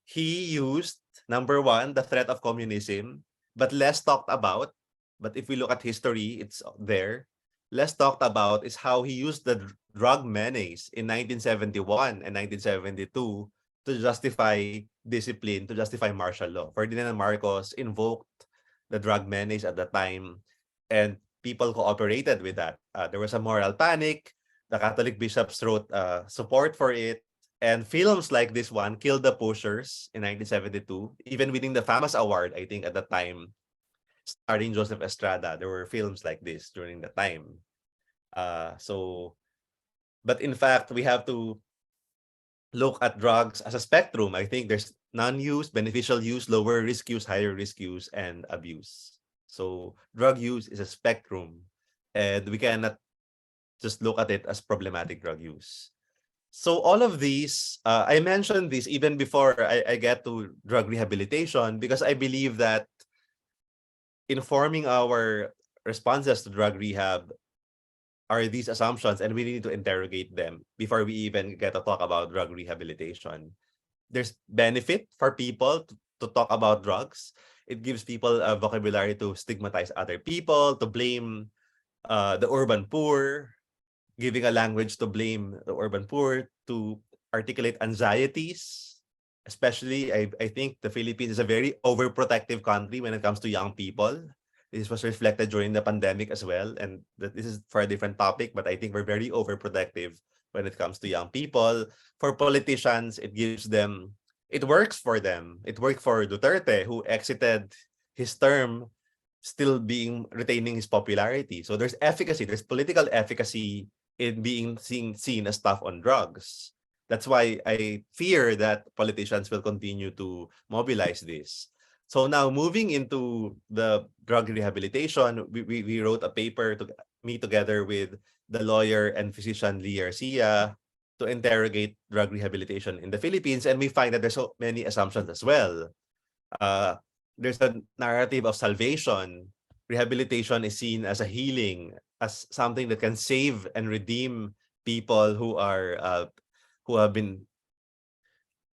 he used, number one, the threat of communism, but less talked about. But if we look at history, it's there. Less talked about is how he used the drug menace in 1971 and 1972 to justify discipline, to justify martial law. Ferdinand Marcos invoked the drug menace at the time, and people cooperated with that. There was a moral panic. The Catholic bishops wrote support for it. And films like this one, Kill the Pushers in 1972, even winning the FAMAS Award, I think at the time, starring Joseph Estrada. There were films like this during the time. But in fact, we have to look at drugs as a spectrum. I think there's non-use, beneficial use, lower risk use, higher risk use, and abuse. So drug use is a spectrum, and we cannot just look at it as problematic drug use. So all of these, I mentioned this even before I get to drug rehabilitation, because I believe that informing our responses to drug rehab are these assumptions, and we need to interrogate them before we even get to talk about drug rehabilitation. There's benefit for people to talk about drugs. It gives people a vocabulary to stigmatize other people, to blame the urban poor, giving a language to blame the urban poor, to articulate anxieties. Especially, I think the Philippines is a very overprotective country when it comes to young people. This was reflected during the pandemic as well. And this is for a different topic, but I think we're very overprotective when it comes to young people. For politicians, it gives them, it works for them. It worked for Duterte, who exited his term still retaining his popularity. So there's efficacy, there's political efficacy in being seen as tough on drugs. That's why I fear that politicians will continue to mobilize this. So now moving into the drug rehabilitation, we wrote a paper to me together with the lawyer and physician Lee Garcia to interrogate drug rehabilitation in the Philippines, and we find that there's so many assumptions as well. there's a narrative of salvation. Rehabilitation is seen as a healing, as something that can save and redeem people who have been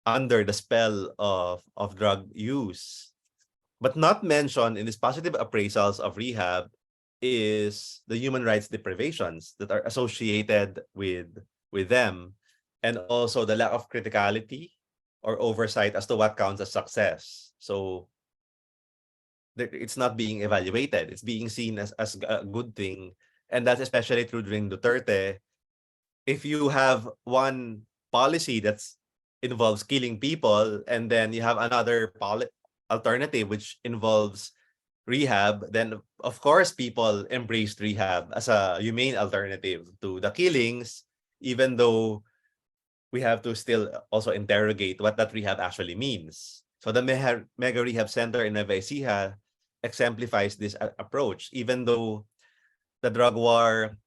under the spell of drug use. But not mentioned in these positive appraisals of rehab is the human rights deprivations that are associated with them, and also the lack of criticality or oversight as to what counts as success. So it's not being evaluated. It's being seen as a good thing. And that's especially true during Duterte. If you have one policy that's involves killing people, and then you have another alternative which involves rehab, then of course people embraced rehab as a humane alternative to the killings, even though we have to still also interrogate what that rehab actually means. So the Mega Rehab Center in Nueva Ecija exemplifies this approach, even though the drug war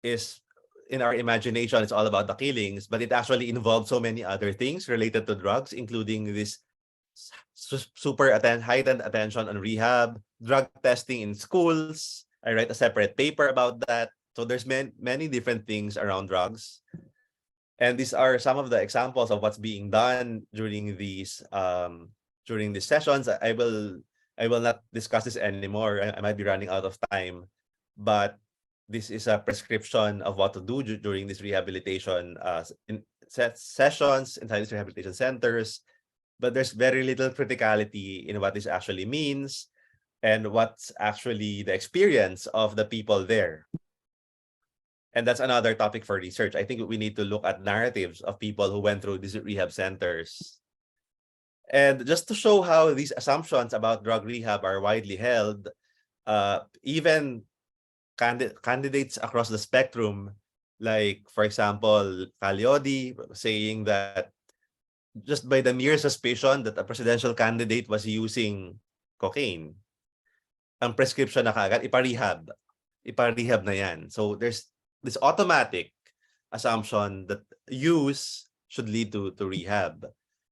is, in our imagination, it's all about the killings, but it actually involves so many other things related to drugs, including this heightened attention on rehab, drug testing in schools. I write a separate paper about that. So there's many different things around drugs. And these are some of the examples of what's being done during these sessions. I will not discuss this anymore. I might be running out of time, but this is a prescription of what to do during this rehabilitation sessions inside these rehabilitation centers. But there's very little criticality in what this actually means and what's actually the experience of the people there. And that's another topic for research. I think we need to look at narratives of people who went through these rehab centers. And just to show how these assumptions about drug rehab are widely held, even candidates across the spectrum, like, for example, Cagliodi, saying that just by the mere suspicion that a presidential candidate was using cocaine, ang prescription na kaagad, iparehab na yan. So there's this automatic assumption that use should lead to rehab.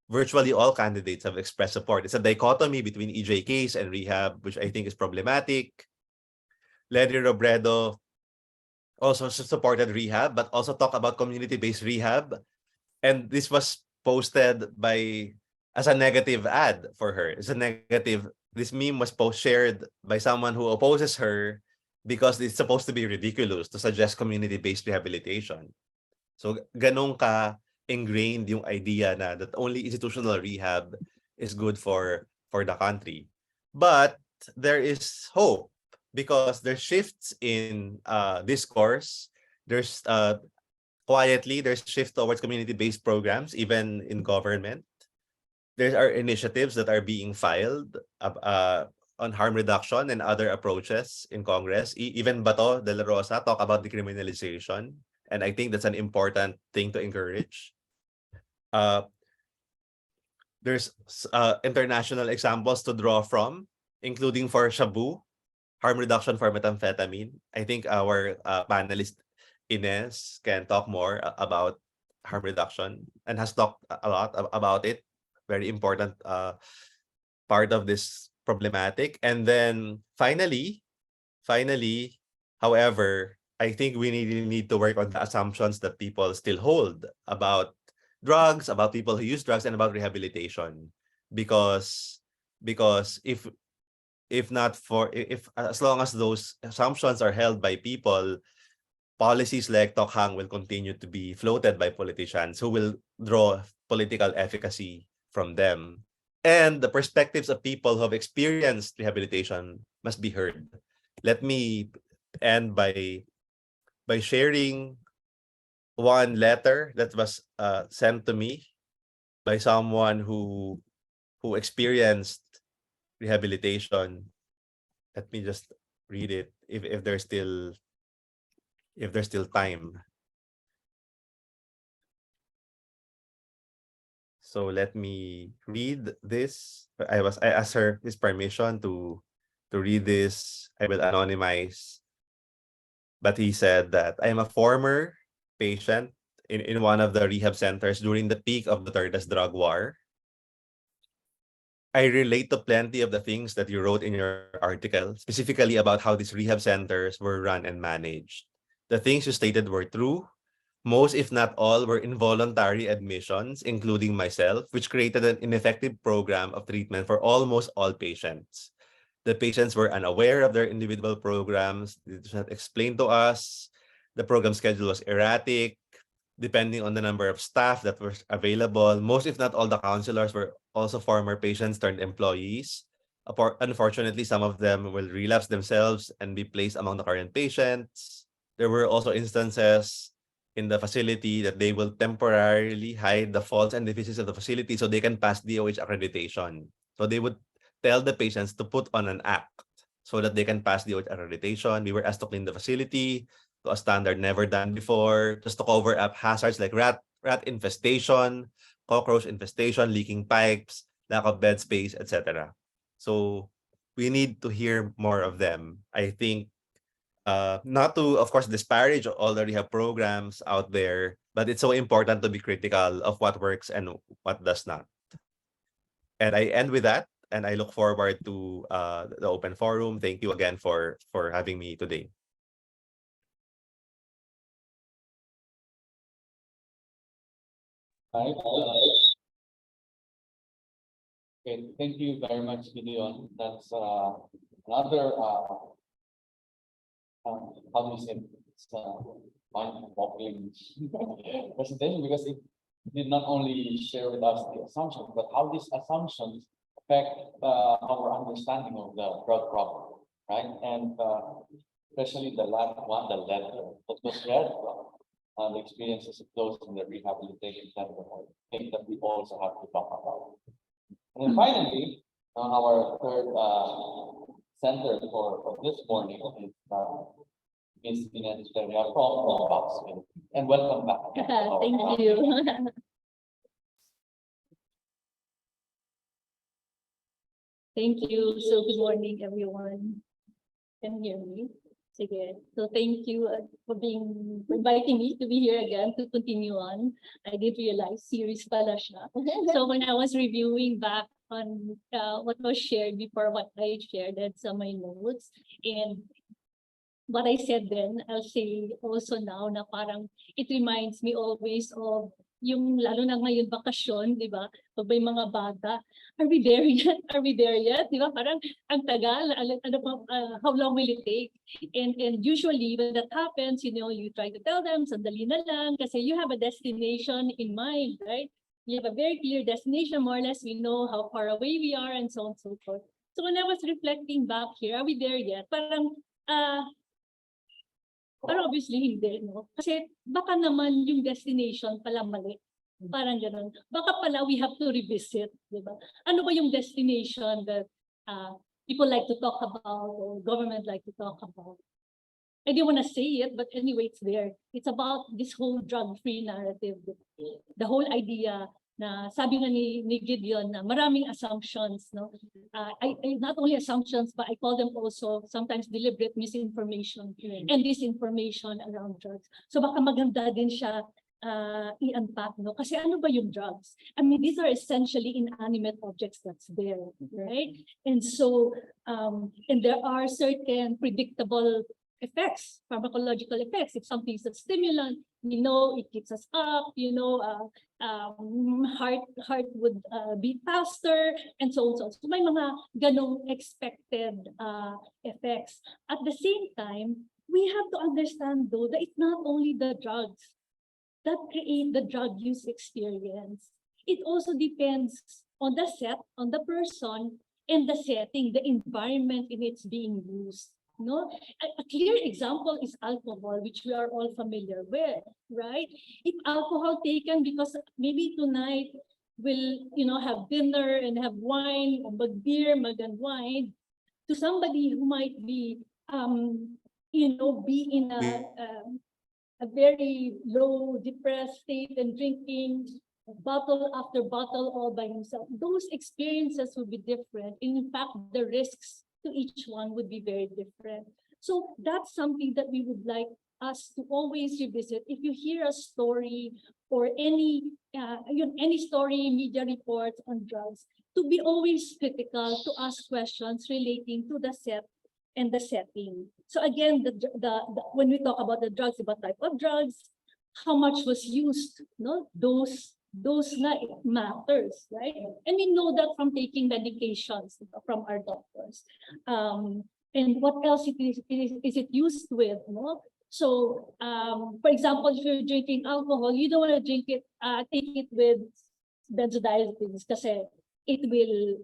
Virtually all candidates have expressed support. It's a dichotomy between EJKs and rehab, which I think is problematic. Lenny Robredo also supported rehab, but also talked about community-based rehab. And this was posted as a negative ad for her. It's a negative. This meme was shared by someone who opposes her because it's supposed to be ridiculous to suggest community-based rehabilitation. So ganun ka ingrained yung idea na that only institutional rehab is good for the country. But there is hope because there's shifts in discourse. There's quietly, there's shift towards community-based programs, even in government. There are initiatives that are being filed on harm reduction and other approaches in Congress. Even Bato de la Rosa talk about decriminalization, and I think that's an important thing to encourage. There's international examples to draw from, including for Shabu, harm reduction for methamphetamine. I think our panelist Ines can talk more about harm reduction and has talked a lot about it. Very important part of this problematic. And then finally, however, I think we need to work on the assumptions that people still hold about drugs, about people who use drugs, and about rehabilitation. Because if as long as those assumptions are held by people, policies like Tokhang will continue to be floated by politicians who will draw political efficacy from them. And the perspectives of people who have experienced rehabilitation must be heard. Let me end by sharing one letter that was sent to me by someone who experienced rehabilitation. Let me just read it if there's still time. So let me read this. I asked her his permission to read this. I will anonymize. But he said that I am a former patient in one of the rehab centers during the peak of Duterte's drug war. I relate to plenty of the things that you wrote in your article, specifically about how these rehab centers were run and managed. The things you stated were true. Most, if not all, were involuntary admissions, including myself, which created an ineffective program of treatment for almost all patients. The patients were unaware of their individual programs. It was not explained to us. The program schedule was erratic, depending on the number of staff that were available. Most, if not all, the counselors were also former patients turned employees. Unfortunately, some of them will relapse themselves and be placed among the current patients. There were also instances in the facility that they will temporarily hide the faults and deficiencies of the facility so they can pass DOH accreditation. So they would tell the patients to put on an act so that they can pass DOH accreditation. We were asked to clean the facility to a standard never done before, just to cover up hazards like rat infestation, cockroach infestation, leaking pipes, lack of bed space, etc. So we need to hear more of them. I think not to, of course, disparage all the rehab programs out there, but it's so important to be critical of what works and what does not. And I end with that, and I look forward to the open forum. Thank you again for having me today. Right. Okay, thank you very much, Gideon. That's another how do you say it? It's mind-boggling presentation, because it did not only share with us the assumptions, but how these assumptions affect our understanding of the drug problem, right? And especially the last one, the letter that was read, the experiences of those in the rehabilitation center, I think that we also have to talk about. And then finally, our third center for this morning is Ms. Ines Estrella from Box. And welcome back. Thank you. Thank you. So good morning, everyone. Can you hear me? Sige. So thank you for inviting me to be here again to continue on. I did realize series pala siya. So when I was reviewing back on what was shared before, what I shared, that's on my notes, and what I said then, I'll say also now na parang it reminds me always of yung lalo na ngayon bakasyon, di ba? Pag may mga bata, are we there yet? Are we there yet? Di ba? Parang ang tagal, how long will it take? And usually when that happens, you know, you try to tell them, sandali na lang, kasi you have a destination in mind, right? You have a very clear destination, more or less, we know how far away we are and so on and so forth. So when I was reflecting back here, are we there yet? Parang, pero obviously hindi, no? Kasi baka naman yung destination pala mali. Parang gano'n. Baka pala we have to revisit, di ba? Ano ba yung destination that people like to talk about or government like to talk about? I didn't want to say it, but anyway, it's there. It's about this whole drug-free narrative. The whole idea na sabi nga ni Gideon na maraming assumptions, no? I not only assumptions, but I call them also sometimes deliberate misinformation and disinformation around drugs. So baka maganda din siya i-unpack, no? Kasi ano ba yung drugs? I mean, these are essentially inanimate objects that's there, right? And so, and there are certain predictable effects, pharmacological effects. If something is a stimulant, you know, it keeps us up, you know, heart would beat faster, and so on. So may mga ganong expected effects. At the same time, we have to understand though that it's not only the drugs that create the drug use experience. It also depends on the set, on the person, and the setting, the environment in which it's being used. No, a clear example is alcohol, which we are all familiar with, right? If alcohol taken because maybe tonight we'll, you know, have dinner and have wine, mag-beer, mag-unwind, to somebody who might be, you know, be in a very low, depressed state and drinking bottle after bottle all by himself, those experiences will be different. In fact, the risks to each one would be very different. So that's something that we would like us to always revisit. If you hear a story or any story, media reports on drugs, to be always critical, to ask questions relating to the set and the setting. So again, when we talk about the drugs, about type of drugs, how much was used, no? Those na it matters, right? And we know that from taking medications from our doctors. And what else is it used with, no? So, for example, if you're drinking alcohol, you don't want to drink it, take it with benzodiazepines kasi it will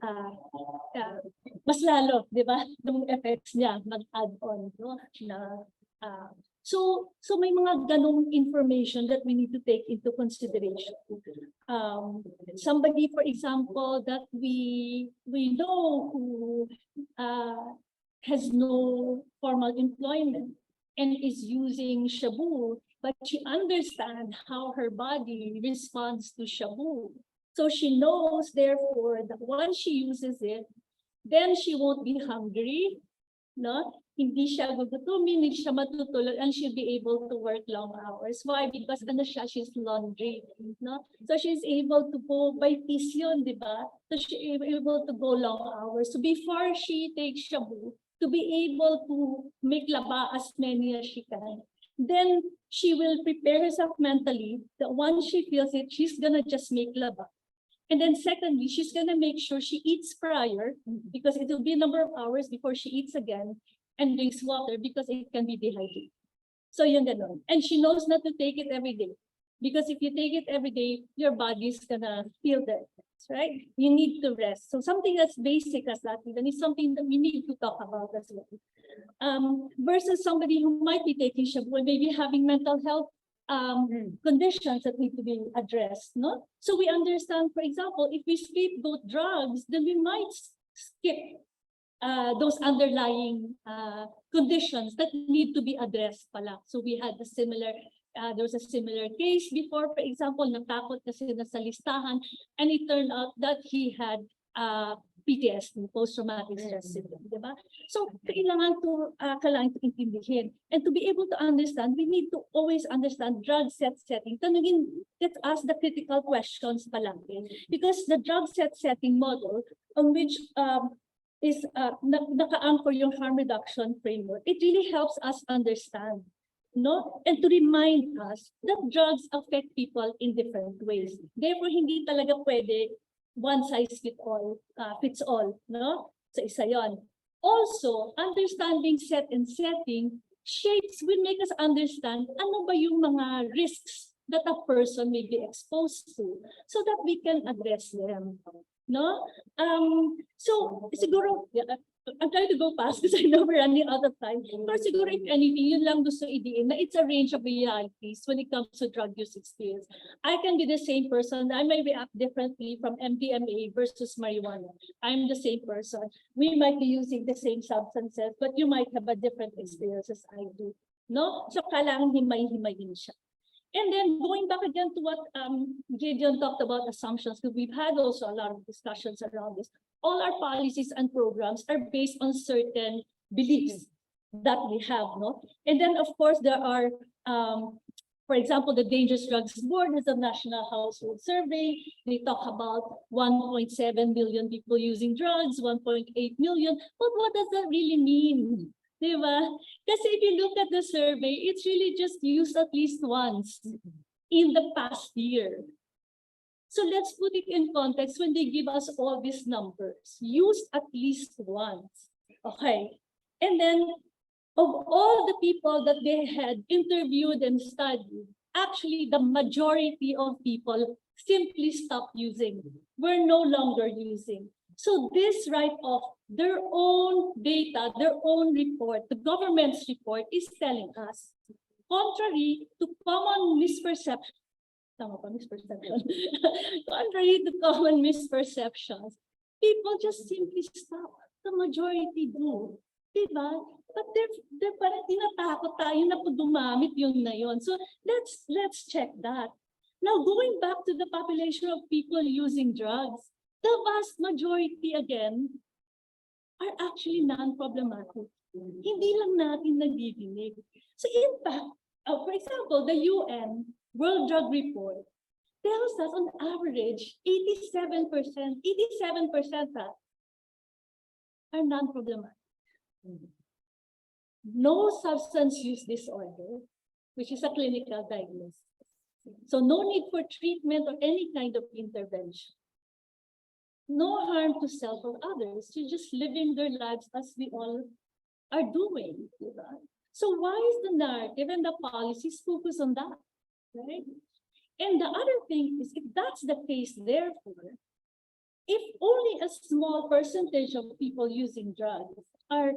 mas lalo, di ba? Yung effects niya mag-add on, no? So may mga ganong information that we need to take into consideration. Somebody, for example, that we know who has no formal employment and is using shabu, but she understands how her body responds to shabu. So she knows, therefore, that once she uses it, then she won't be hungry, no? Hindi siya gugutumin, hindi siya matutulog, and she'll be able to work long hours. Why? Because ano siya, she's laundry, no? So she's able to go by piece yun, di ba? So she's able to go long hours. So before she takes shabu, to be able to make laba as many as she can, then she will prepare herself mentally that once she feels it, she's gonna just make laba. And then secondly, she's gonna make sure she eats prior, because it will be a number of hours before she eats again, and drinks water because it can be dehydrated. So yun ganon. And she knows not to take it every day, because if you take it every day, your body's gonna feel the effects, right? You need to rest. So something that's basic as that even is something that we need to talk about as well. Versus somebody who might be taking shabu and maybe having mental health conditions that need to be addressed, no? So we understand, for example, if we scapegoat drugs, then we might skip those underlying conditions that need to be addressed pala. So we had a similar, there was a similar case before, for example, natakot kasi na sa listahan, and it turned out that he had PTSD, post-traumatic stress syndrome, di ba? So kailangan to intindihin. And to be able to understand, we need to always understand drug setting. Tanungin, let's ask the critical questions palagi. Because the drug setting model on which is naka-anchor yung harm reduction framework, it really helps us understand, no? And to remind us that drugs affect people in different ways. Therefore, hindi talaga pwede one size fits all, no? So isa yon. Also, understanding set and setting shapes will make us understand ano ba yung mga risks that a person may be exposed to, so that we can address them, no? So siguro, I'm trying to go fast because I know we're running out of time. Pero siguro if anything, yun lang gusto idiin na it's a range of realities when it comes to drug use experience. I can be the same person. I may react differently from MDMA versus marijuana. I'm the same person. We might be using the same substances, but you might have a different experience as I do, no? So kailangan himay-himayin siya. And then going back again to what Gideon talked about assumptions, because we've had also a lot of discussions around this. All our policies and programs are based on certain beliefs that we have, no? And then of course there are, for example, the Dangerous Drugs Board has a national household survey. They talk about 1.7 million people using drugs, 1.8 million. But what does that really mean? Diba? Kasi if you look at the survey, it's really just used at least once in the past year. So let's put it in context when they give us all these numbers. Used at least once. Okay. And then of all the people that they had interviewed and studied, actually the majority of people simply stopped using, were no longer using. So this write-off, their own data, their own report, the government's report is telling us, contrary to common misperception, contrary to common misperceptions, people just simply stop. The majority do. Diba? But they're parang tinatakot tayo na po dumamit yun na yun. So let's check that. Now going back to the population of people using drugs, the vast majority again are actually non-problematic. Hindi lang natin nagdidinig. So in fact, For example, the UN World Drug Report tells us on average 87% are non-problematic. No substance use disorder, which is a clinical diagnosis. So no need for treatment or any kind of intervention. No harm to self or others. You're just living their lives as we all are doing. Right? So why is the narrative and the policies focus on that? Right? And the other thing is, if that's the case, therefore, if only a small percentage of people using drugs are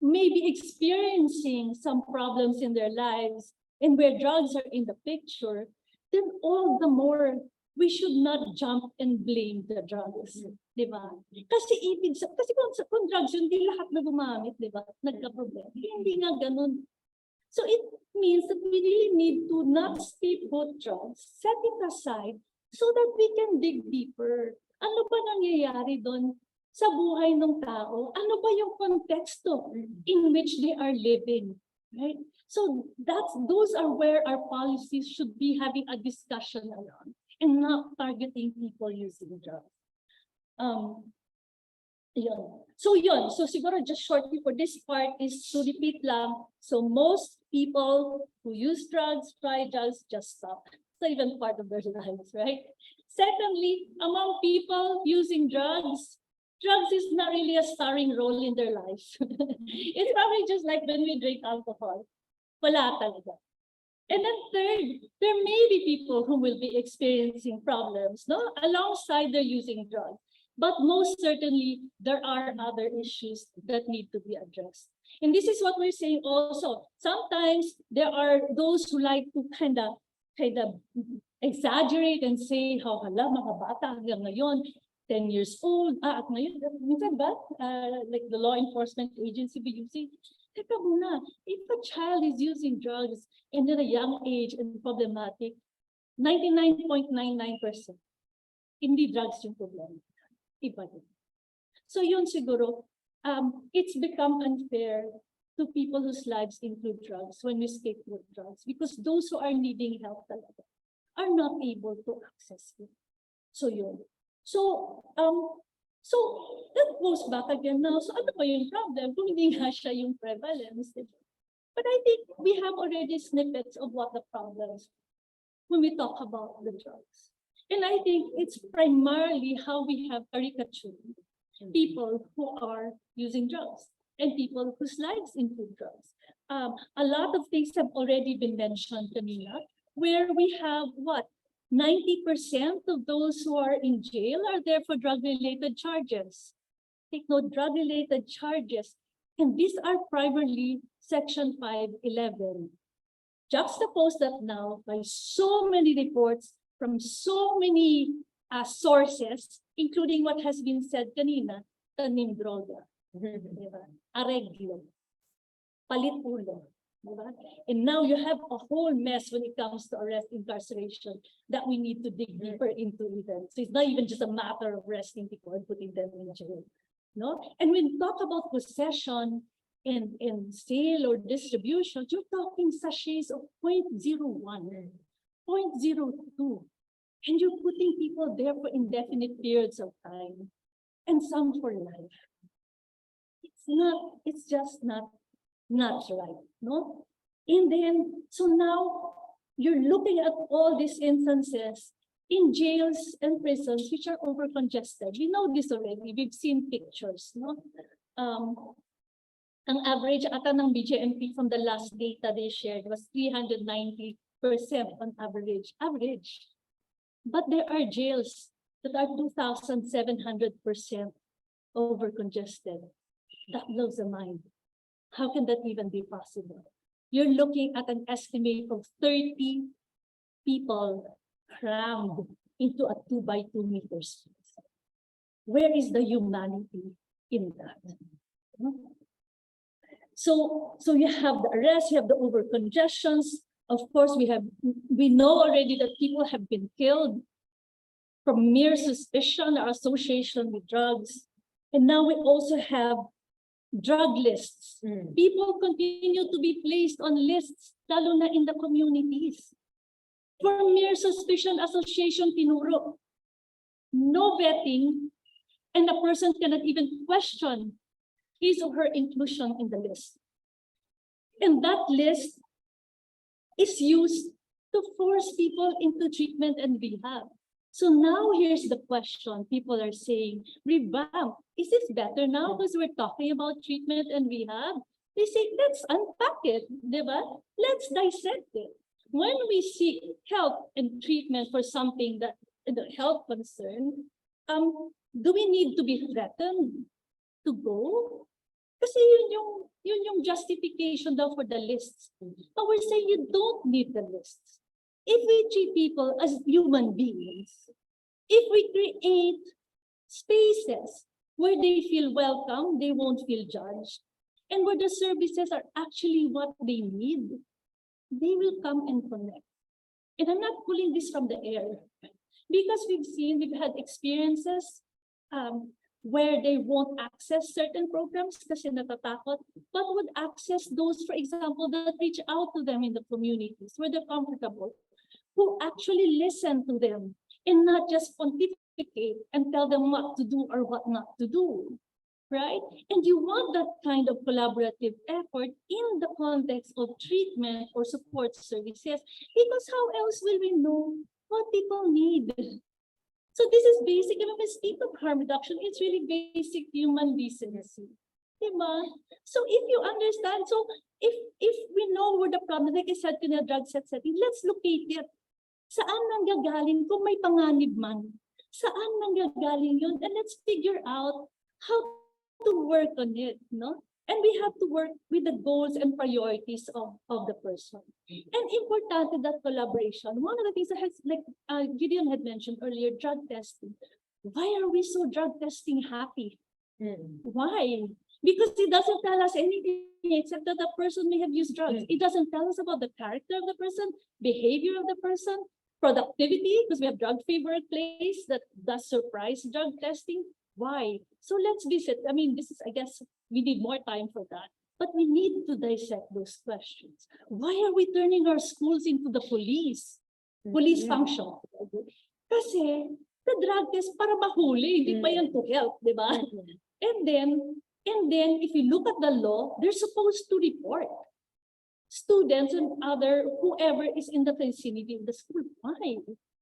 maybe experiencing some problems in their lives and where drugs are in the picture, then all the more we should not jump and blame the drugs, di ba? Kasi kung drugs yun, hindi lahat na gumamit, di ba? Nagka-problem. Hindi nga ganun. So it means that we really need to not scapegoat drugs, set it aside so that we can dig deeper. Ano ba nangyayari doon sa buhay ng tao? Ano ba yung konteksto in which they are living? Right? So those are where our policies should be having a discussion around and not targeting people using drugs. Yun. So siguro just shortly for this part is to repeat lang. So most people who use drugs, try drugs, just stop. It's not even part of their lives, right? Secondly, among people using drugs is not really a starring role in their life. It's probably just like when we drink alcohol. Wala talaga. And then third, there may be people who will be experiencing problems, no, alongside their using drugs. But most certainly, there are other issues that need to be addressed. And this is what we're saying also. Sometimes there are those who like to kind of exaggerate and say, how hala, mga bata hanggang ngayon, 10 years old, at ngayon, minsan ba, like the law enforcement agency be using, teka muna, if a child is using drugs and at a young age and problematic, 99.99%, hindi drugs yung problem. Iba din. So yun siguro, it's become unfair to people whose lives include drugs when we scapegoat drugs, because those who are needing help talaga are not able to access it. So yun. So that goes back again now. So ano ba yung problem kung hindi nga siya yung prevalence? But I think we have already snippets of what the problems when we talk about the drugs. And I think it's primarily how we have caricatured people who are using drugs and people whose lives include drugs. A lot of things have already been mentioned, Kanina, where we have what? 90% of those who are in jail are there for drug-related charges. Take note, drug-related charges. And these are primarily Section 511. Juxtapose that now by so many reports from so many sources, including what has been said kanina, tanim droga, areglo, palitulo. And now you have a whole mess when it comes to arrest, incarceration that we need to dig deeper into even. So it's not even just a matter of arresting people and putting them in jail. No? And when we talk about possession and sale or distribution, you're talking sachets of 0.01. 0.02, and you're putting people there for indefinite periods of time, and some for life. It's just not right, no? And then, so now you're looking at all these instances in jails and prisons which are over congested. We know this already. We've seen pictures, no? Ang average ata ng BJMP from the last data they shared was 390% on average. But there are jails that are 2,700% over congested. That blows the mind. How can that even be possible? You're looking at an estimate of 30 people crammed into a 2x2 meter space. Where is the humanity in that? So you have the arrest, you have the over congestions. Of course, we know already that people have been killed from mere suspicion or association with drugs. And now we also have drug lists. People continue to be placed on lists, lalo na in the communities. For mere suspicion, association tinuro. No vetting, and the person cannot even question his or her inclusion in the list. And that list is used to force people into treatment and rehab. So now here's the question people are saying, revamp. Is this better now because we're talking about treatment and rehab? They say, let's unpack it, diba? Let's dissect it. When we seek help and treatment for something that the health concern, do we need to be threatened to go? Kasi yun yung justification daw for the lists. But we're saying you don't need the lists. If we treat people as human beings, if we create spaces where they feel welcome, they won't feel judged, and where the services are actually what they need, they will come and connect. And I'm not pulling this from the air, because we've had experiences where they won't access certain programs kasi natatakot, but would access those, for example, that reach out to them in the communities where they're comfortable, who actually listen to them and not just pontificate and tell them what to do or what not to do, right? And you want that kind of collaborative effort in the context of treatment or support services, because how else will we know what people need? So this is basic, when we speak of harm reduction, it's really basic human decency. Diba? So if you understand, so if we know where the problem, like I said in a drug setting, let's locate it. Saan nanggagaling kung may panganib man? Saan nanggagaling yun? And let's figure out how to work on it, no? And we have to work with the goals and priorities of the person. And important that collaboration. One of the things that has, like Gideon had mentioned earlier, drug testing. Why are we so drug testing happy? Why? Because it doesn't tell us anything except that the person may have used drugs. It doesn't tell us about the character of the person, behavior of the person, productivity, because we have drug-free workplace that does surprise drug testing. Why? So let's visit. I mean, this is, I guess, we need more time for that. But we need to dissect those questions. Why are we turning our schools into the police function? Kasi the drug test para mahuli, hindi pa yan to help, di ba? And then if you look at the law, they're supposed to report students and whoever is in the vicinity of the school.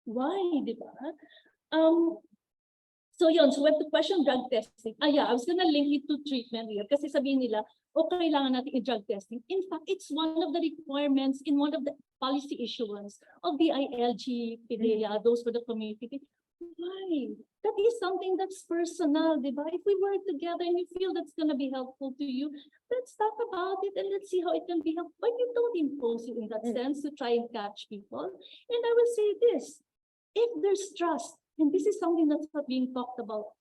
Why, di ba? So yun, so we have to question drug testing. I was gonna link it to treatment here kasi sabihin nila, kailangan natin i-drug testing. In fact, it's one of the requirements in one of the policy issuance of the ILG, PDEA, those for the community. Why? That is something that's personal, di ba? If we work together and you feel that's gonna be helpful to you, let's talk about it and let's see how it can be helpful. But you don't impose it in that sense to try and catch people. And I will say this, if there's trust, and this is something that's not being talked about.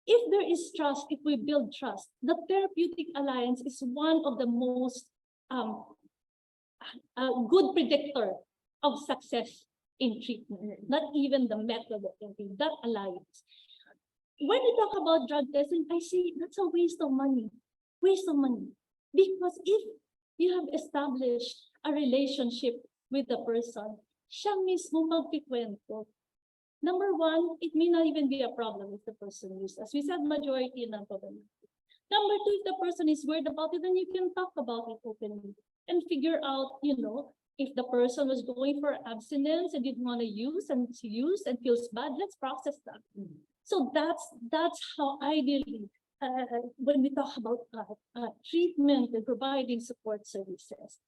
If there is trust, if we build trust, the therapeutic alliance is one of the most good predictor of success in treatment. Not even the method of therapy, that alliance. When we talk about drug testing, I say that's a waste of money. Waste of money. Because if you have established a relationship with the person, siya mismo magkikwento. Number one, it may not even be a problem if the person used. As we said, majority non-problematic. Number two, if the person is worried about it, then you can talk about it openly and figure out, if the person was going for abstinence and didn't want to use and feels bad, let's process that. So that's how ideally, when we talk about treatment and providing support services,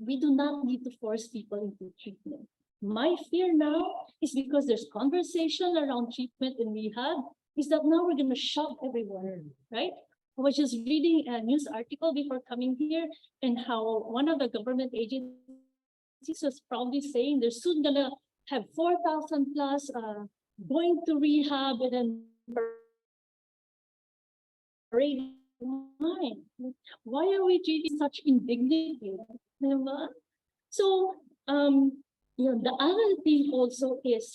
we do not need to force people into treatment. My fear now is because there's conversation around treatment and rehab, is that now we're going to shove everyone, right? I was just reading a news article before coming here and how one of the government agencies was probably saying they're soon going to have 4,000 plus going to rehab and then why are we treating such indignity? So, the other thing also is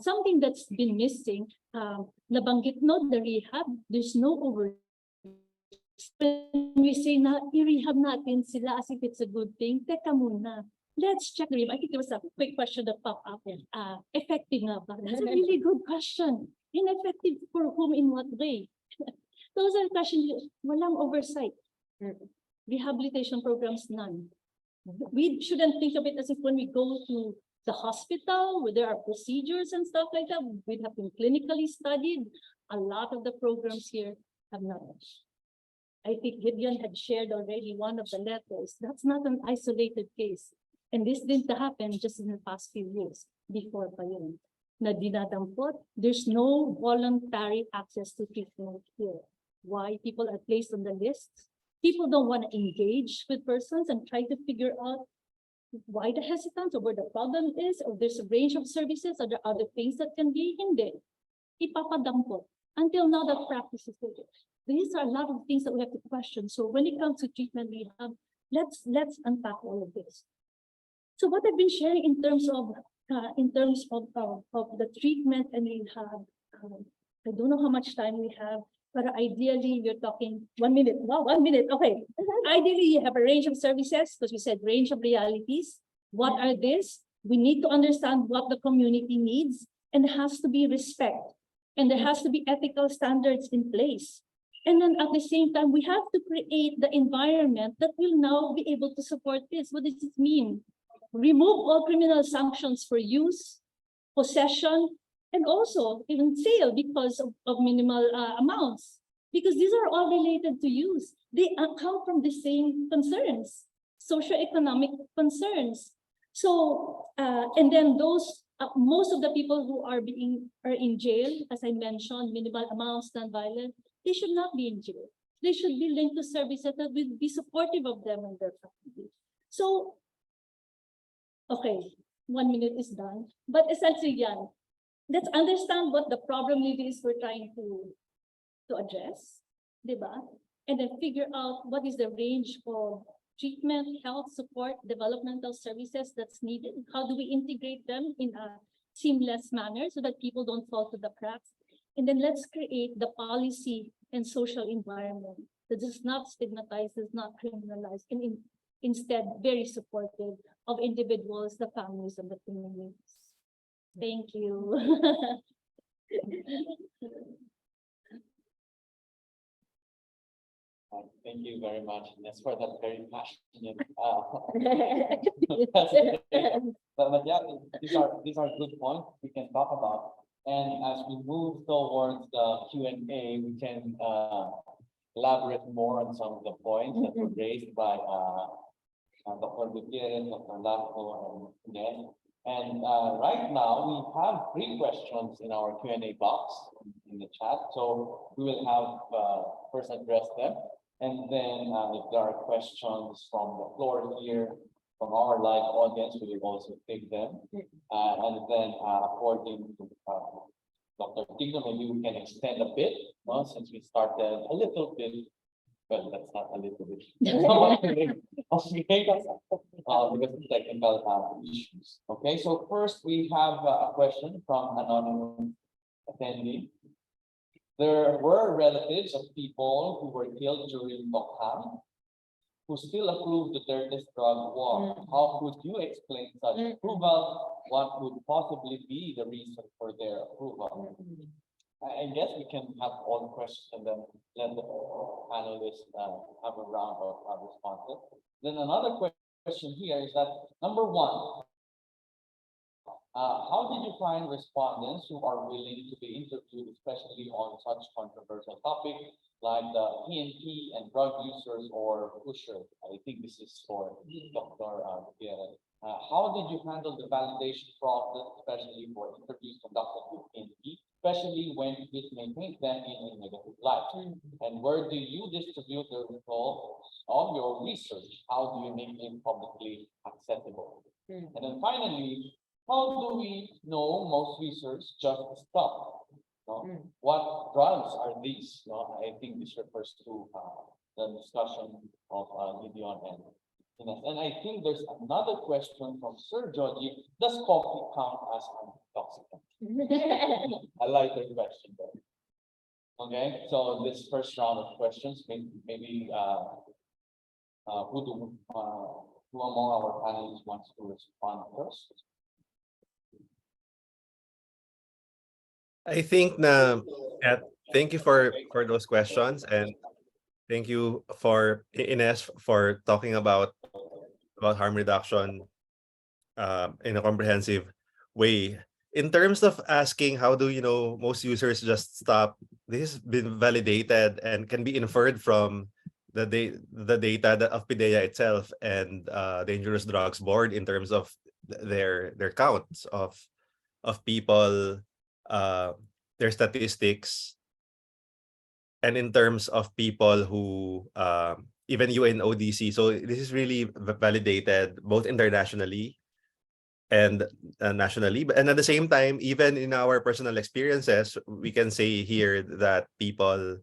something that's been missing. Nabanggit no, the rehab, there's no overnight when we say na i-rehab natin sila as if it's a good thing, teka muna. Let's check the rehab. I think there was a quick question that popped up. Effective nga ba? That's a really good question. Ineffective for whom, in what way? Those are questions, walang oversight. Rehabilitation programs, none. We shouldn't think of it as if when we go to the hospital, where there are procedures and stuff like that, we'd have been clinically studied. A lot of the programs here have not. I think Gideon had shared already one of the letters. That's not an isolated case. And this didn't happen just in the past few years, before pa yun. Na dinadampot, there's no voluntary access to treatment here. Why people are placed on the list? People don't want to engage with persons and try to figure out why the hesitance or where the problem is, or there's a range of services, or there are other things that can be hindi. Ipapadampot. Until now, that practice is good. These are a lot of things that we have to question. So when it comes to treatment rehab, let's unpack all of this. So what I've been sharing in terms of the treatment and rehab, I don't know how much time we have, but ideally you're talking 1 minute. Wow, 1 minute. Okay. Ideally, you have a range of services, because we said range of realities. What are these? We need to understand what the community needs, and there has to be respect, and there has to be ethical standards in place. And then at the same time, we have to create the environment that will now be able to support this. What does it mean? Remove all criminal sanctions for use, possession, and also even sale because of minimal amounts. Because these are all related to use. They come from the same concerns, socioeconomic concerns. So, and then those, most of the people who are in jail, as I mentioned, minimal amounts, non-violent, they should not be in jail. They should be linked to services that will be supportive of them and their family. So, okay, 1 minute is done. But essentially, yan, let's understand what the problem is we're trying to address, diba? And then figure out what is the range of treatment, health support, developmental services that's needed. How do we integrate them in a seamless manner so that people don't fall to the cracks? And then let's create the policy and social environment that does not stigmatize, does not criminalize, and instead very supportive of individuals, the families, and the communities. Thank you. Thank you very much, Ines, for that very passionate but yeah, these are good points we can talk about. And as we move towards the Q&A, we can elaborate more on some of the points that were raised by Dr. Gutierrez, Dr. Laco, and Ines. And right now, we have 3 questions in our Q&A box in the chat. So we will have first address them. And then if there are questions from the floor here, from our live audience, we will also take them. And then according to Dr. Tigno, maybe we can extend a bit, since we started a little bit. Well, that's not a little bit. Because of technical issues. Okay, so first we have a question from anonymous attendee. There were relatives of people who were killed during Bokhan who still approve the dirtiest drug war. How could you explain such approval? What would possibly be the reason for their approval? I guess we can have all the questions and then let the panelists have a round of responses. Then another question here is that, number 1, how did you find respondents who are willing to be interviewed, especially on such controversial topics like the PNP and drug users or pushers? I think this is for Dr. Gutierrez. How did you handle the validation process, especially for interviews conducted with PNP, especially when it may paint them in a negative light? And where do you distribute the results of your research? How do you make it publicly accessible? And then finally, how do we know most research just stop? What drugs are these? I think this refers to the discussion of Gideon and Ines. And I think there's another question from Sir Georgie. Does coffee count as an intoxicant? A lighter question there. Okay, so this first round of questions, maybe, who among our panelists wants to respond first? I think thank you for those questions, and thank you for Ines for talking about harm reduction in a comprehensive way. In terms of asking how do most users just stop, this has been validated and can be inferred from the data of PIDEA itself and Dangerous Drugs Board in terms of their counts of people, their statistics, and in terms of people who even UNODC. So this is really validated both internationally and nationally, and at the same time, even in our personal experiences, we can say here that people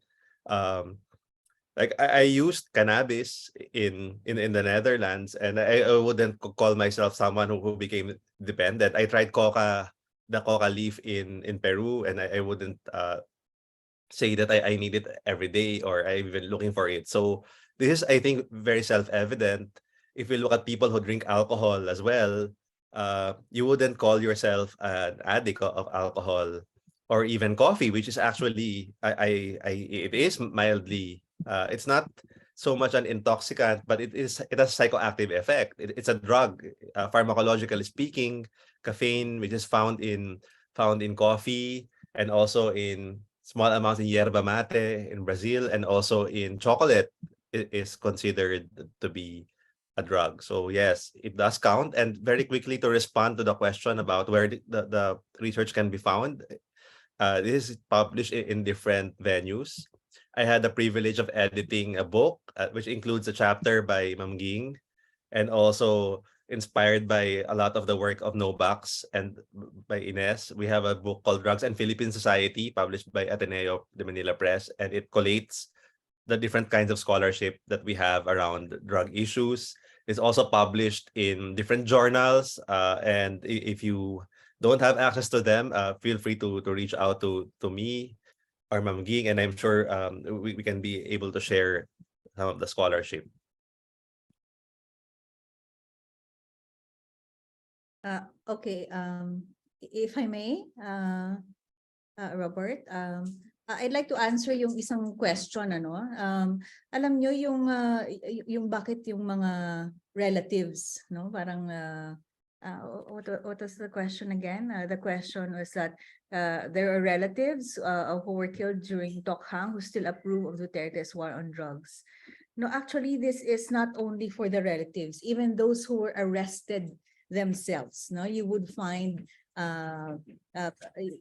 like I used cannabis in the Netherlands, and I wouldn't call myself someone who became dependent. I tried the coca leaf in Peru, and I wouldn't say that I need it every day or I'm even looking for it. So this is, I think, very self-evident. If we look at people who drink alcohol as well, you wouldn't call yourself an addict of alcohol or even coffee, which is actually it is mildly it's not so much an intoxicant, but it has psychoactive effect. It's a drug, pharmacologically speaking. Caffeine, which is found in coffee and also in small amounts in yerba mate in Brazil, and also in chocolate, is considered to be a drug. So yes, it does count. And very quickly to respond to the question about where the research can be found, this is published in different venues. I had the privilege of editing a book, which includes a chapter by Ma'am Ging, and also inspired by a lot of the work of Novax and by Ines. We have a book called Drugs and Philippine Society, published by Ateneo de Manila Press, and it collates the different kinds of scholarship that we have around drug issues. It's also published in different journals, and if you don't have access to them, feel free to reach out to me or Ma'am Ging, and I'm sure we can be able to share some of the scholarship. Okay, if I may, Robert, I'd like to answer yung isang question, ano. Alam nyo yung bakit yung mga relatives, no? Parang what was the question again? The question was that there are relatives who were killed during Tokhang who still approve of Duterte's war on drugs. No, actually, this is not only for the relatives, even those who were arrested themselves, no? You would find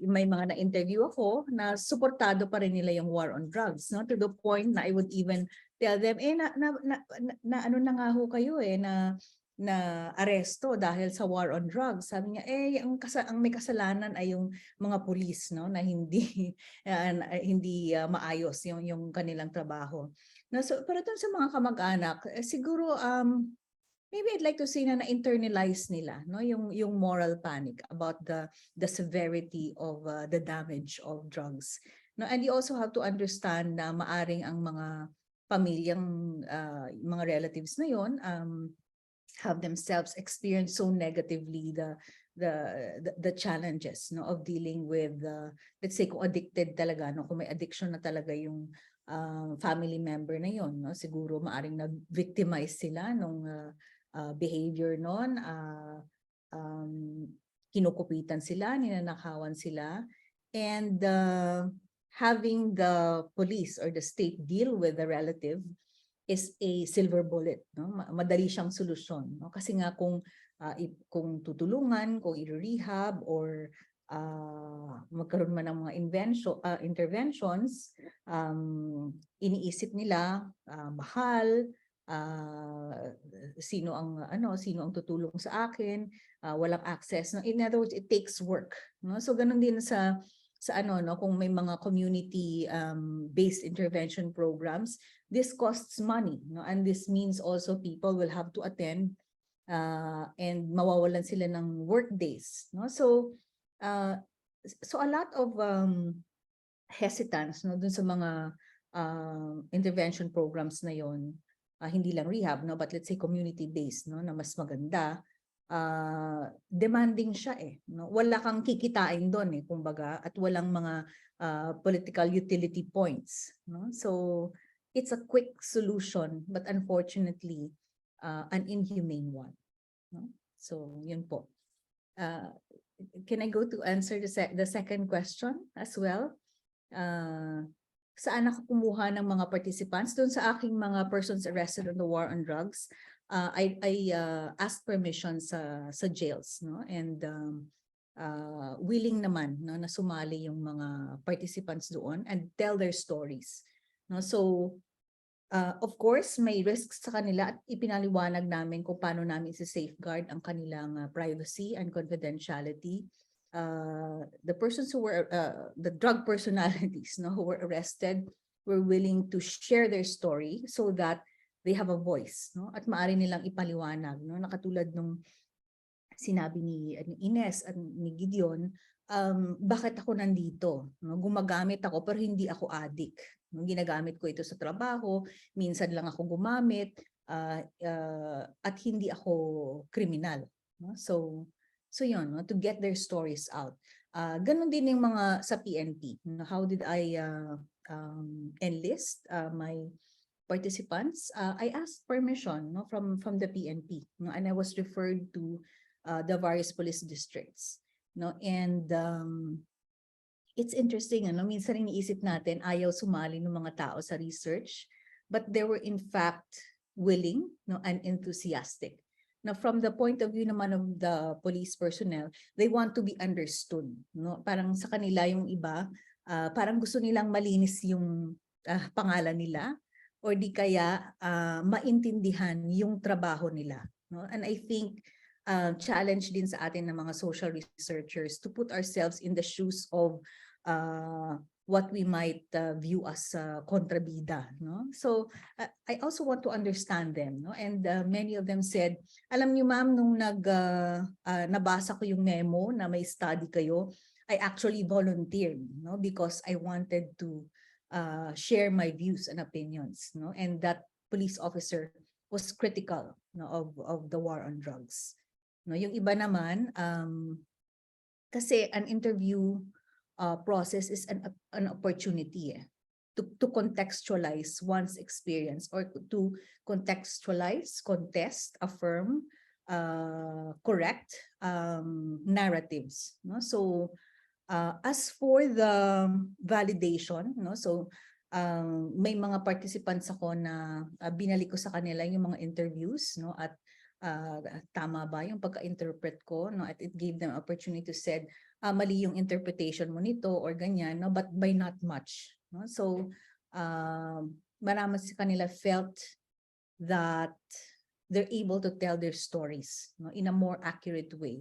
may mga na-interview ako na suportado pa rin nila yung war on drugs, no? To the point na I would even tell them, ano na nga ho kayo na aresto dahil sa war on drugs. Sabi niya, ang may kasalanan ay yung mga pulis, no? Na hindi maayos yung kanilang trabaho. No, so, pero dun sa mga kamag-anak, siguro maybe I'd like to say na internalize nila, no, yung moral panic about the severity of the damage of drugs. No, and you also have to understand na maaring ang mga pamilyang mga relatives na yon have themselves experienced so negatively the challenges, no, of dealing with let's say kung addicted talaga, no, kung may addiction na talaga yung family member na yon, no, siguro maaring nag-victimize sila nung behavior noon, kinukupitan sila, ninanakawan sila, and having the police or the state deal with the relative is a silver bullet, no? Madali siyang solusyon, no? Kasi nga kung tutulungan, kung i-rehab or magkaroon man ng mga interventions, iniisip nila mahal, sino ang tutulong sa akin, walang access, no? In other words, it takes work, no? So ganun din sa no, kung may mga community based intervention programs, this costs money, no? And this means also people will have to attend and mawawalan sila ng work days, no? So a lot of hesitance, no, dun sa mga intervention programs na yon, hindi lang rehab, no, but let's say community-based, no, na mas maganda, demanding siya no? Wala kang kikitain doon kumbaga, at walang mga political utility points, no? So it's a quick solution, but unfortunately an inhumane one, no? So yun po. Can I go to answer the second question as well? Saan ako kumuha ng mga participants? Doon sa aking mga persons arrested on the war on drugs, I asked permission sa jails, no? And willing naman, no, na sumali yung mga participants doon and tell their stories, no? So of course may risks sa kanila at ipinaliwanag namin kung paano namin safeguard ang kanilang privacy and confidentiality. The persons who were the drug personalities, no, who were arrested were willing to share their story so that they have a voice, no, at maaari nilang ipaliwanag, no, nakatulad nung sinabi ni Ines at ni Gideon, bakit ako nandito, no? Gumagamit ako pero hindi ako addict, no? Ginagamit ko ito sa trabaho, minsan lang ako gumamit, at hindi ako kriminal, no? So yun, no, to get their stories out. Ganon din yung mga sa PNP. How did I enlist my participants? I asked permission, no, from the PNP, no, and I was referred to the various police districts, no, and it's interesting, ano, minsan iniisip natin ayaw sumali ng mga tao sa research, but they were in fact willing, no, and enthusiastic. Now, from the point of view naman of the police personnel, they want to be understood, no? Parang sa kanila yung iba, parang gusto nilang malinis yung pangalan nila, or di kaya maintindihan yung trabaho nila, no? And I think challenge din sa atin ng mga social researchers to put ourselves in the shoes of what we might view as kontrabida, no? So I also want to understand them, no? And many of them said, alam niyo ma'am, nung nabasa ko yung memo na may study kayo, I actually volunteered, no, because I wanted to share my views and opinions, no? And that police officer was critical, no, of the war on drugs, no? Yung iba naman, kasi an interview process is an opportunity to contextualize one's experience, or to contextualize, contest, affirm, correct narratives, no? So as for the validation, no, so may mga participants ako na binalik ko sa kanila yung mga interviews, no, at tama ba yung pagka-interpret ko, no, at it gave them opportunity to said mali yung interpretation mo nito or ganyan, no, but by not much, no? So marami sa kanila felt that they're able to tell their stories, no, in a more accurate way.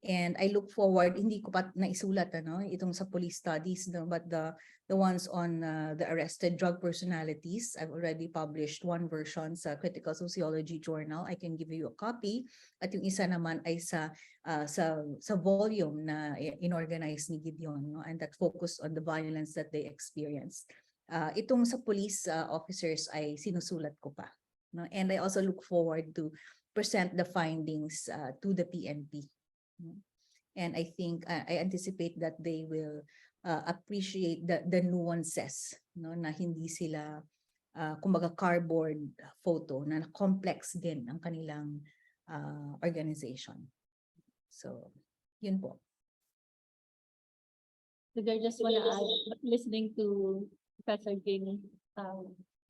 And I look forward, hindi ko pa naisulat itong sa police studies, no, but the ones on the arrested drug personalities, I've already published one version sa Critical Sociology Journal. I can give you a copy. At yung isa naman ay sa volume na inorganize ni Gideon, no, and that focus on the violence that they experienced. Itong sa police officers ay sinusulat ko pa, no? And I also look forward to present the findings to the PNP. And I think I anticipate that they will appreciate the nuances, no, na hindi sila kumbaga cardboard photo, na complex din ang kanilang organization. So yun po. I just want to add, listening to Professor Jane,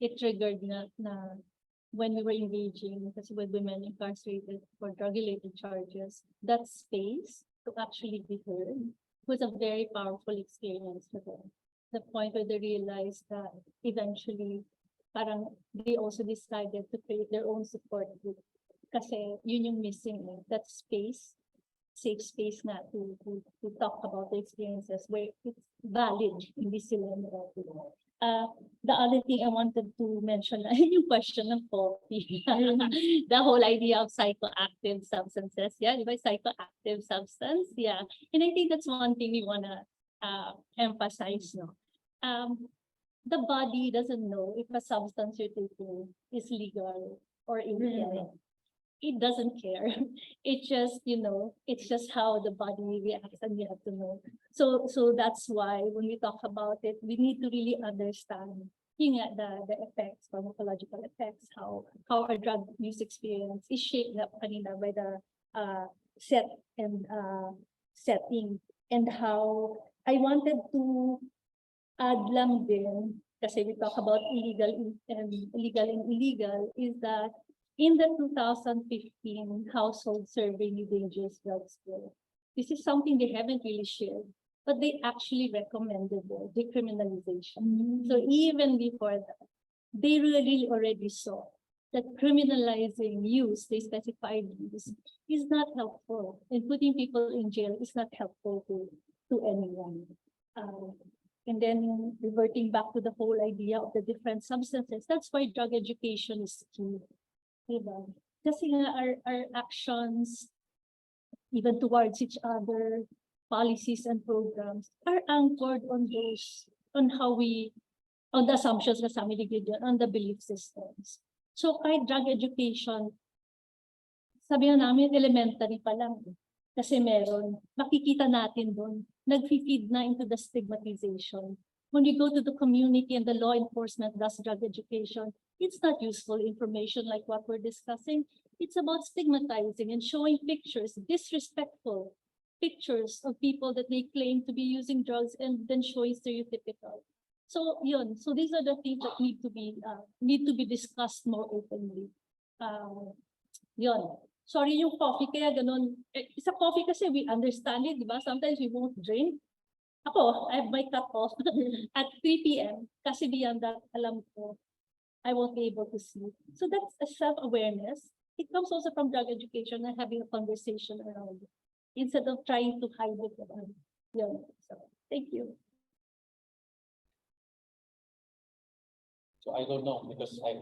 it triggered na when we were engaging with women incarcerated for drug-related charges, that space to actually be heard was a very powerful experience for them. The point where they realized that eventually, parang they also decided to create their own support group. Kasi yun yung missing, that space, safe space na to talk about the experiences where it's valid, hindi sila the other thing I wanted to mention, yung question ng coffee, the whole idea of psychoactive substances, yeah, diba? Psychoactive substance, yeah, and I think that's one thing we wanna emphasize, no. the body doesn't know if a substance you're taking is legal or illegal. It doesn't care. It just, it's just how the body reacts, and you have to know. So that's why when we talk about it, we need to really understand the effects, pharmacological effects, how our drug use experience is shaped up kanina by the setting, and how I wanted to add lang din, kasi we talk about illegal and illegal, is that in the 2015 household survey New Dangerous Drugs Bill, this is something they haven't really shared, but they actually recommended the decriminalization. So even before that, they really already saw that criminalizing use, they specified use, is not helpful, and putting people in jail is not helpful to anyone. And then reverting back to the whole idea of the different substances, that's why drug education is key. Diba? Kasi nga our actions, even towards each other, policies and programs, are anchored on those, on the assumptions na sa amin dyan, on the belief systems. So kahit drug education, sabi na namin elementary pa lang. Kasi meron, makikita natin doon, nag-feed na into the stigmatization. When you go to the community and the law enforcement does drug education, it's not useful information like what we're discussing. It's about stigmatizing and showing pictures, disrespectful pictures of people that they claim to be using drugs, and then showing stereotypical. So yun, so these are the things that need to be discussed more openly. Yun. Sorry yung coffee, kaya ganun. Sa coffee kasi we understand it, di ba? Sometimes we won't drink. Ako, I have my cut off at 3 p.m. Kasi beyond that, alam ko, I won't be able to sleep. So that's a self-awareness. It comes also from drug education and having a conversation around it, instead of trying to hide it. Yeah. So, thank you. So I don't know, because I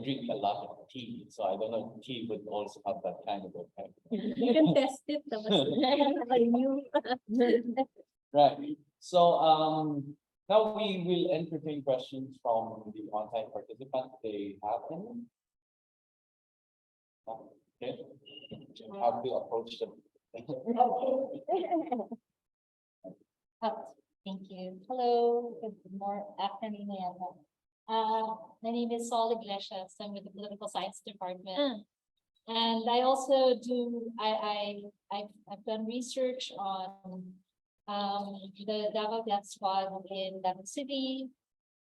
drink a lot of tea, so I don't know if tea would also have that kind of effect. You can test it. Right. So now we will entertain questions from the on-site participants. They have any? Okay. How to approach them? Thank you. Hello, good afternoon. My name is Sol Iglesias. I'm with the Political Science Department. And I also do, I've done research on the Davao Death Squad in Quezon City,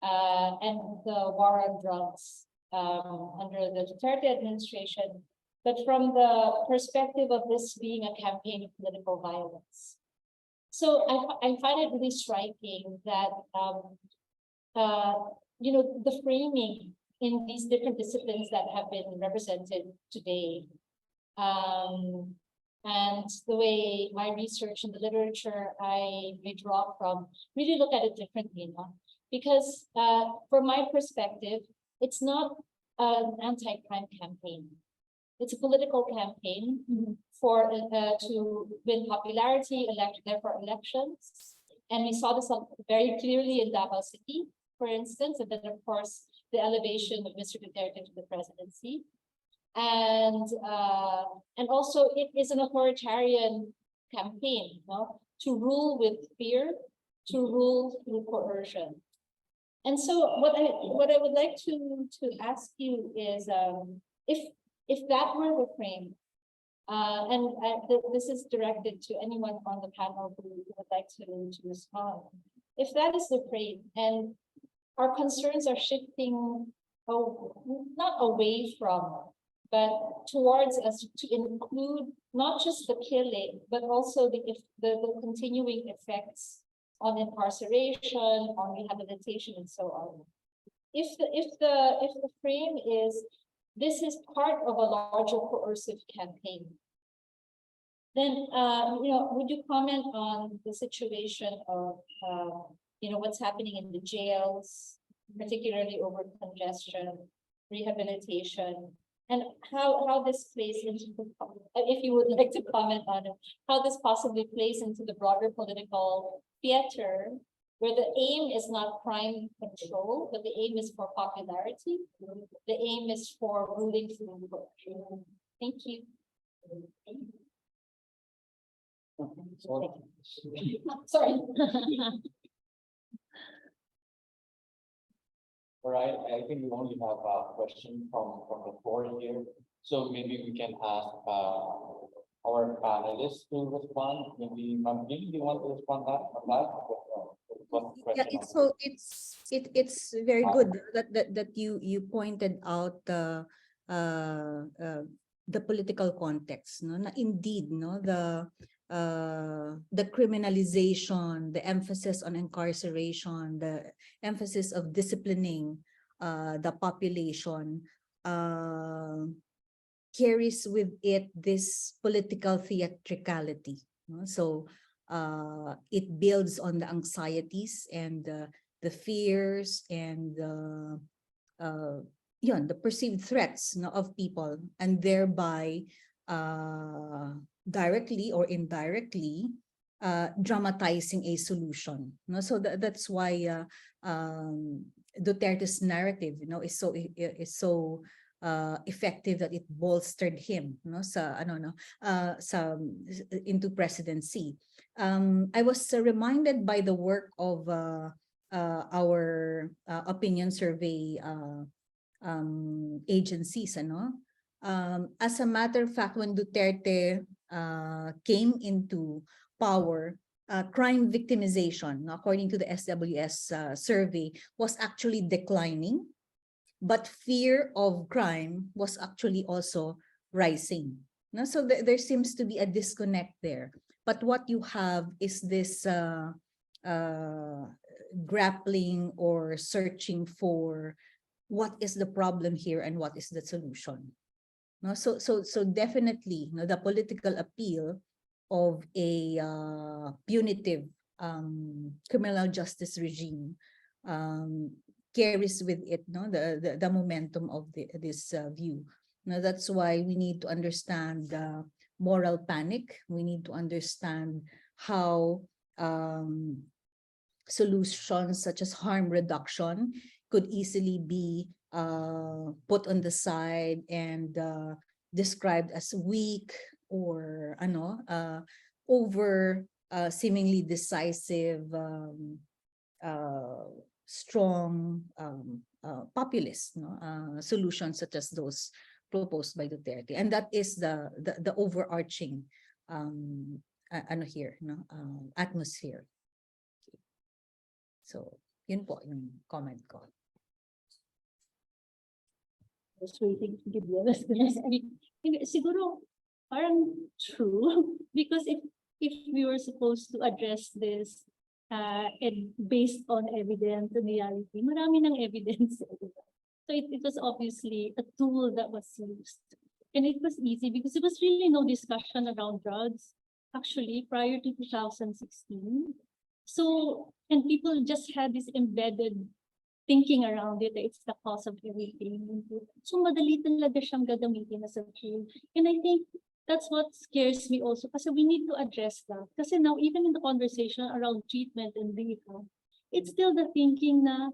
and the war on drugs under the Duterte administration, but from the perspective of this being a campaign of political violence. So I find it really striking that the framing in these different disciplines that have been represented today, and the way my research in the literature I draw from really look at it differently, because from my perspective, it's not an anti-crime campaign. It's a political campaign for to win popularity, therefore elections, and we saw this very clearly in Davao City, for instance, and then of course the elevation of Mr. Duterte to the presidency, and also it is an authoritarian campaign, to rule with fear, to rule through coercion. And so what I would like to ask you is, if that were the frame, this is directed to anyone on the panel who would like to respond. If that is the frame, and our concerns are shifting, not away from, but towards us to include not just the killing, but also the continuing effects on incarceration, on rehabilitation, and so on. If the frame is, this is part of a larger coercive campaign, then would you comment on the situation of what's happening in the jails, particularly over congestion, rehabilitation, and how this plays into, if you would like to comment on it, how this possibly plays into the broader political theater where the aim is not crime control, but the aim is for popularity. The aim is for ruling through vote. Thank you. Sorry. All right, I think we only have a question from the floor here. So maybe we can ask our panelists to respond. Maybe Ma'am Jing, do you want to respond on that? Yeah, it's very good that you pointed out the political context, no, na indeed, no, the criminalization, the emphasis on incarceration, the emphasis of disciplining the population carries with it this political theatricality, no? So it builds on the anxieties and the fears and the perceived threats, no, of people, and thereby directly or indirectly dramatizing a solution, no? So that's why Duterte's narrative, you know, is so effective that it bolstered him, no, into presidency. I was reminded by the work of our opinion survey agencies, ano? As a matter of fact, when Duterte came into power, crime victimization, according to the SWS survey, was actually declining, but fear of crime was actually also rising. No? So there seems to be a disconnect there. But what you have is this grappling or searching for what is the problem here and what is the solution. No? So definitely, no, the political appeal of a punitive criminal justice regime carries with it, no, the momentum of this view. Now that's why we need to understand moral panic. We need to understand how solutions such as harm reduction could easily be put on the side and described as weak or over seemingly decisive, strong populist, no, solutions such as those proposed by Duterte, and that is the overarching here, no, atmosphere. So yun po yung comment ko. I was waiting to give you a speak. Siguro parang true because if we were supposed to address this and based on evidence and reality, marami ng evidence. So it was obviously a tool that was used. And it was easy because there was really no discussion around drugs actually prior to 2016. So, and people just had this embedded thinking around it, that it's the cause of everything. So madali talaga siyang gagamitin as a tool. And I think that's what scares me also kasi we need to address that. Kasi now even in the conversation around treatment and rehab, it's still the thinking na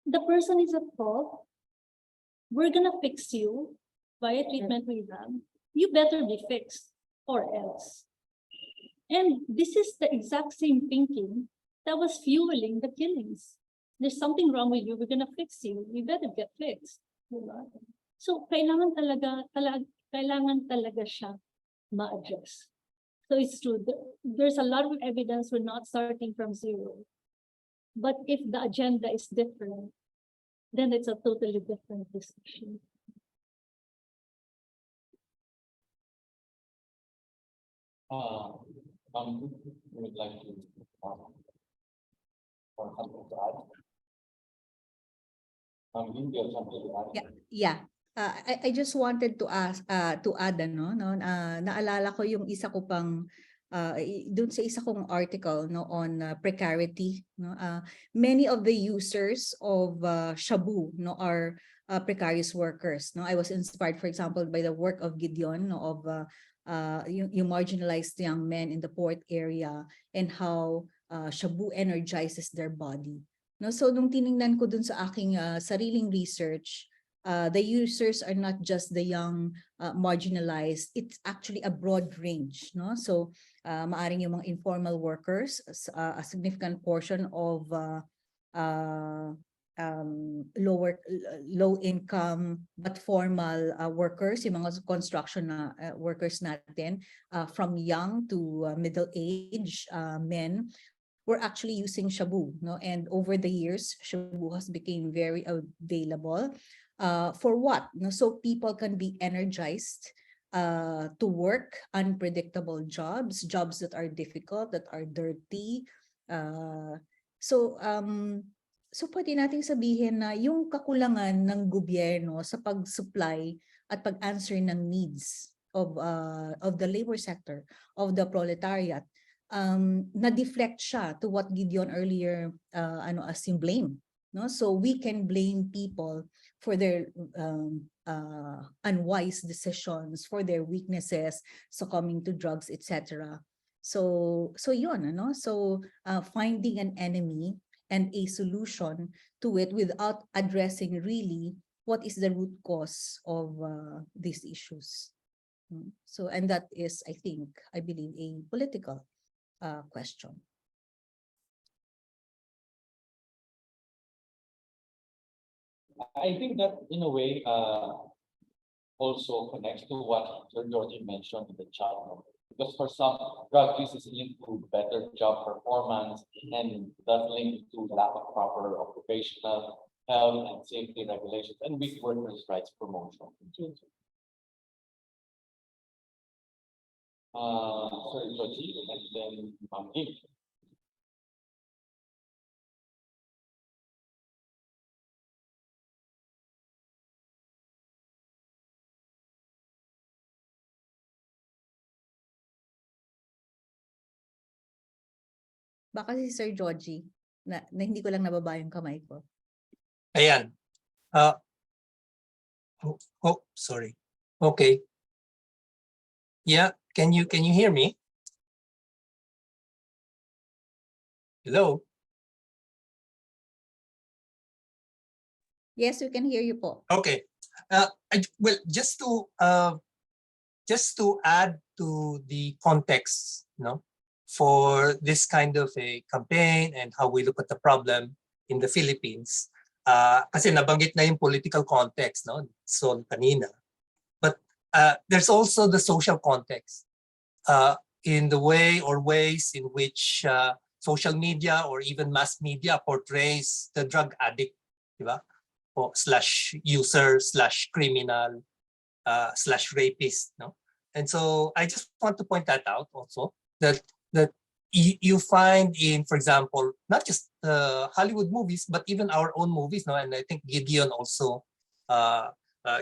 the person is at fault, we're gonna fix you via treatment rehab, you better be fixed or else. And this is the exact same thinking that was fueling the killings. There's something wrong with you, we're gonna fix you, you better get fixed. Diba? So kailangan talaga siya ma-address. So it's true, there's a lot of evidence, we're not starting from zero. But if the agenda is different, then it's a totally different discussion. We would like to or something to add. Do you have something to add? Yeah. I just wanted to ask to add naalala ko yung isa ko pang dun sa isa kong article, no, on precarity, no, many of the users of shabu, no, are precarious workers, no. I was inspired, for example, by the work of Gideon, no, of yung marginalized young men in the port area and how shabu energizes their body. No, so nung tiningnan ko dun sa aking sariling research, the users are not just the young marginalized, it's actually a broad range, no? So maaring yung mga informal workers, a significant portion of low income but formal workers, yung mga construction workers natin, from young to middle age men were actually using shabu, no? And over the years, shabu has become very available. For what? No? So people can be energized to work unpredictable jobs that are difficult, that are dirty. So pwede nating sabihin na yung kakulangan ng gobyerno sa pag-supply at pag-answer ng needs of the labor sector, of the proletariat, na-deflect siya to what Gideon earlier as in blame. No? So we can blame people for their unwise decisions, for their weaknesses, succumbing to drugs, etc. So yun, ano? So finding an enemy and a solution to it without addressing really what is the root cause of these issues. So, and that is, I believe, a political question. I think that in a way also connects to what Sir Georgie mentioned in the chat. Because for some, drug use is linked to better job performance and that's linked to lack of proper occupational health and safety regulations and weak workers' rights promotion. Sir Georgie and then Ma'am Kim. Baka si Sir Georgie, na hindi ko lang nababa yung kamay ko. Ayan. Sorry. Okay. Yeah, can you hear me? Hello? Yes, we can hear you po. Okay. Well, just to add to the context, for this kind of a campaign and how we look at the problem in the Philippines, kasi nabanggit na yung political context, so kanina. But there's also the social context in the way or ways in which social media or even mass media portrays the drug addict, diba? Slash user, slash criminal, slash rapist, And so I just want to point that out also, that you find in, for example, not just Hollywood movies, but even our own movies, and I think Gideon also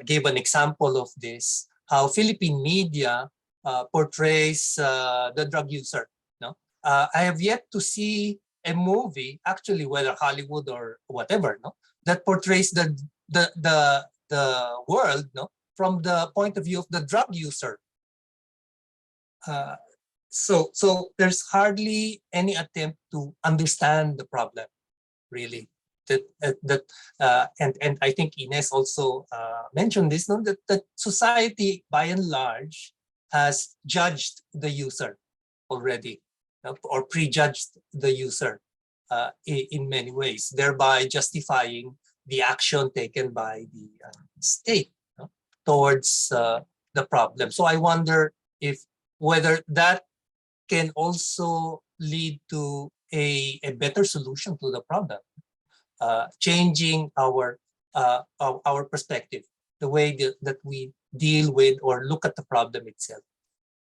gave an example of this, how Philippine media portrays the drug user. I have yet to see a movie, actually, whether Hollywood or whatever, that portrays the world, from the point of view of the drug user. So there's hardly any attempt to understand the problem, really. And I think Ines also mentioned this, that society, by and large, has judged the user already, or prejudged the user in many ways, thereby justifying the action taken by the state towards the problem. So I wonder whether that can also lead to a better solution to the problem, changing our perspective, the way that we deal with or look at the problem itself.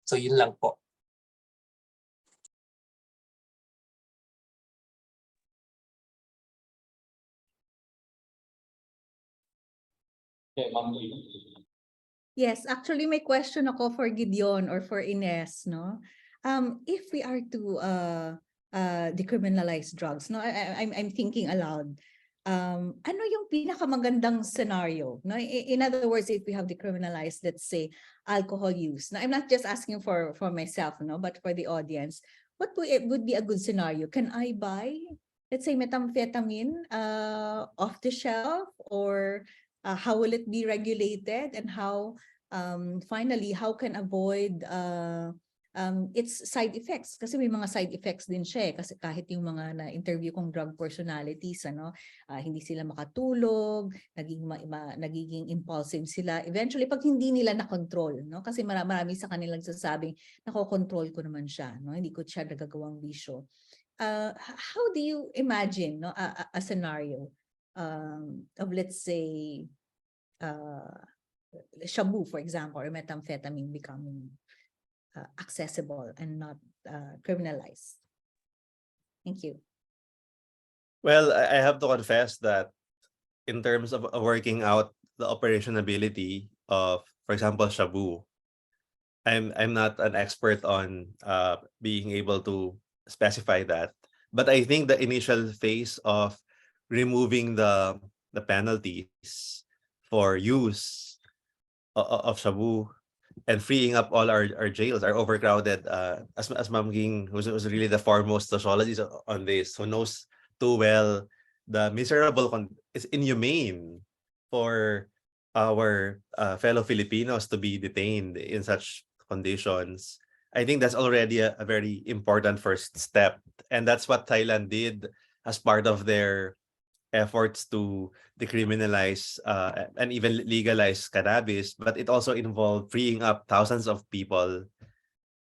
So yun lang po. Okay, Ma'am Kim. Yes, actually may question ako for Gideon or for Ines, no? If we are to decriminalize drugs, no, I'm thinking aloud. ano yung pinakamagandang scenario? No? In other words, if we have decriminalized, let's say, alcohol use. Now, I'm not just asking for myself, no, but for the audience. What would be a good scenario? Can I buy, let's say, methamphetamine off the shelf, or how will it be regulated, and how finally how can avoid its side effects? Kasi may mga side effects din siya, kasi kahit yung mga na-interview kong drug personalities, hindi sila makatulog, nagiging impulsive sila. Eventually, pag hindi nila na-control, no? Kasi marami sa kanilang sasabing, nakokontrol ko naman siya, no? Hindi ko siya nagagawang bisyo. How do you imagine, no, a scenario of, let's say, shabu, for example, or methamphetamine becoming accessible and not criminalized? Thank you. Well, I have to confess that in terms of working out the operationability of, for example, shabu, I'm not an expert on being able to specify that. But I think the initial phase of removing the penalties for use of shabu and freeing up all our jails, are overcrowded. As Ma'am Ging, who's really the foremost sociologist on this, who knows too well the miserable it's inhumane for our fellow Filipinos to be detained in such conditions. I think that's already a very important first step, and that's what Thailand did as part of their efforts to decriminalize and even legalize cannabis, but it also involved freeing up thousands of people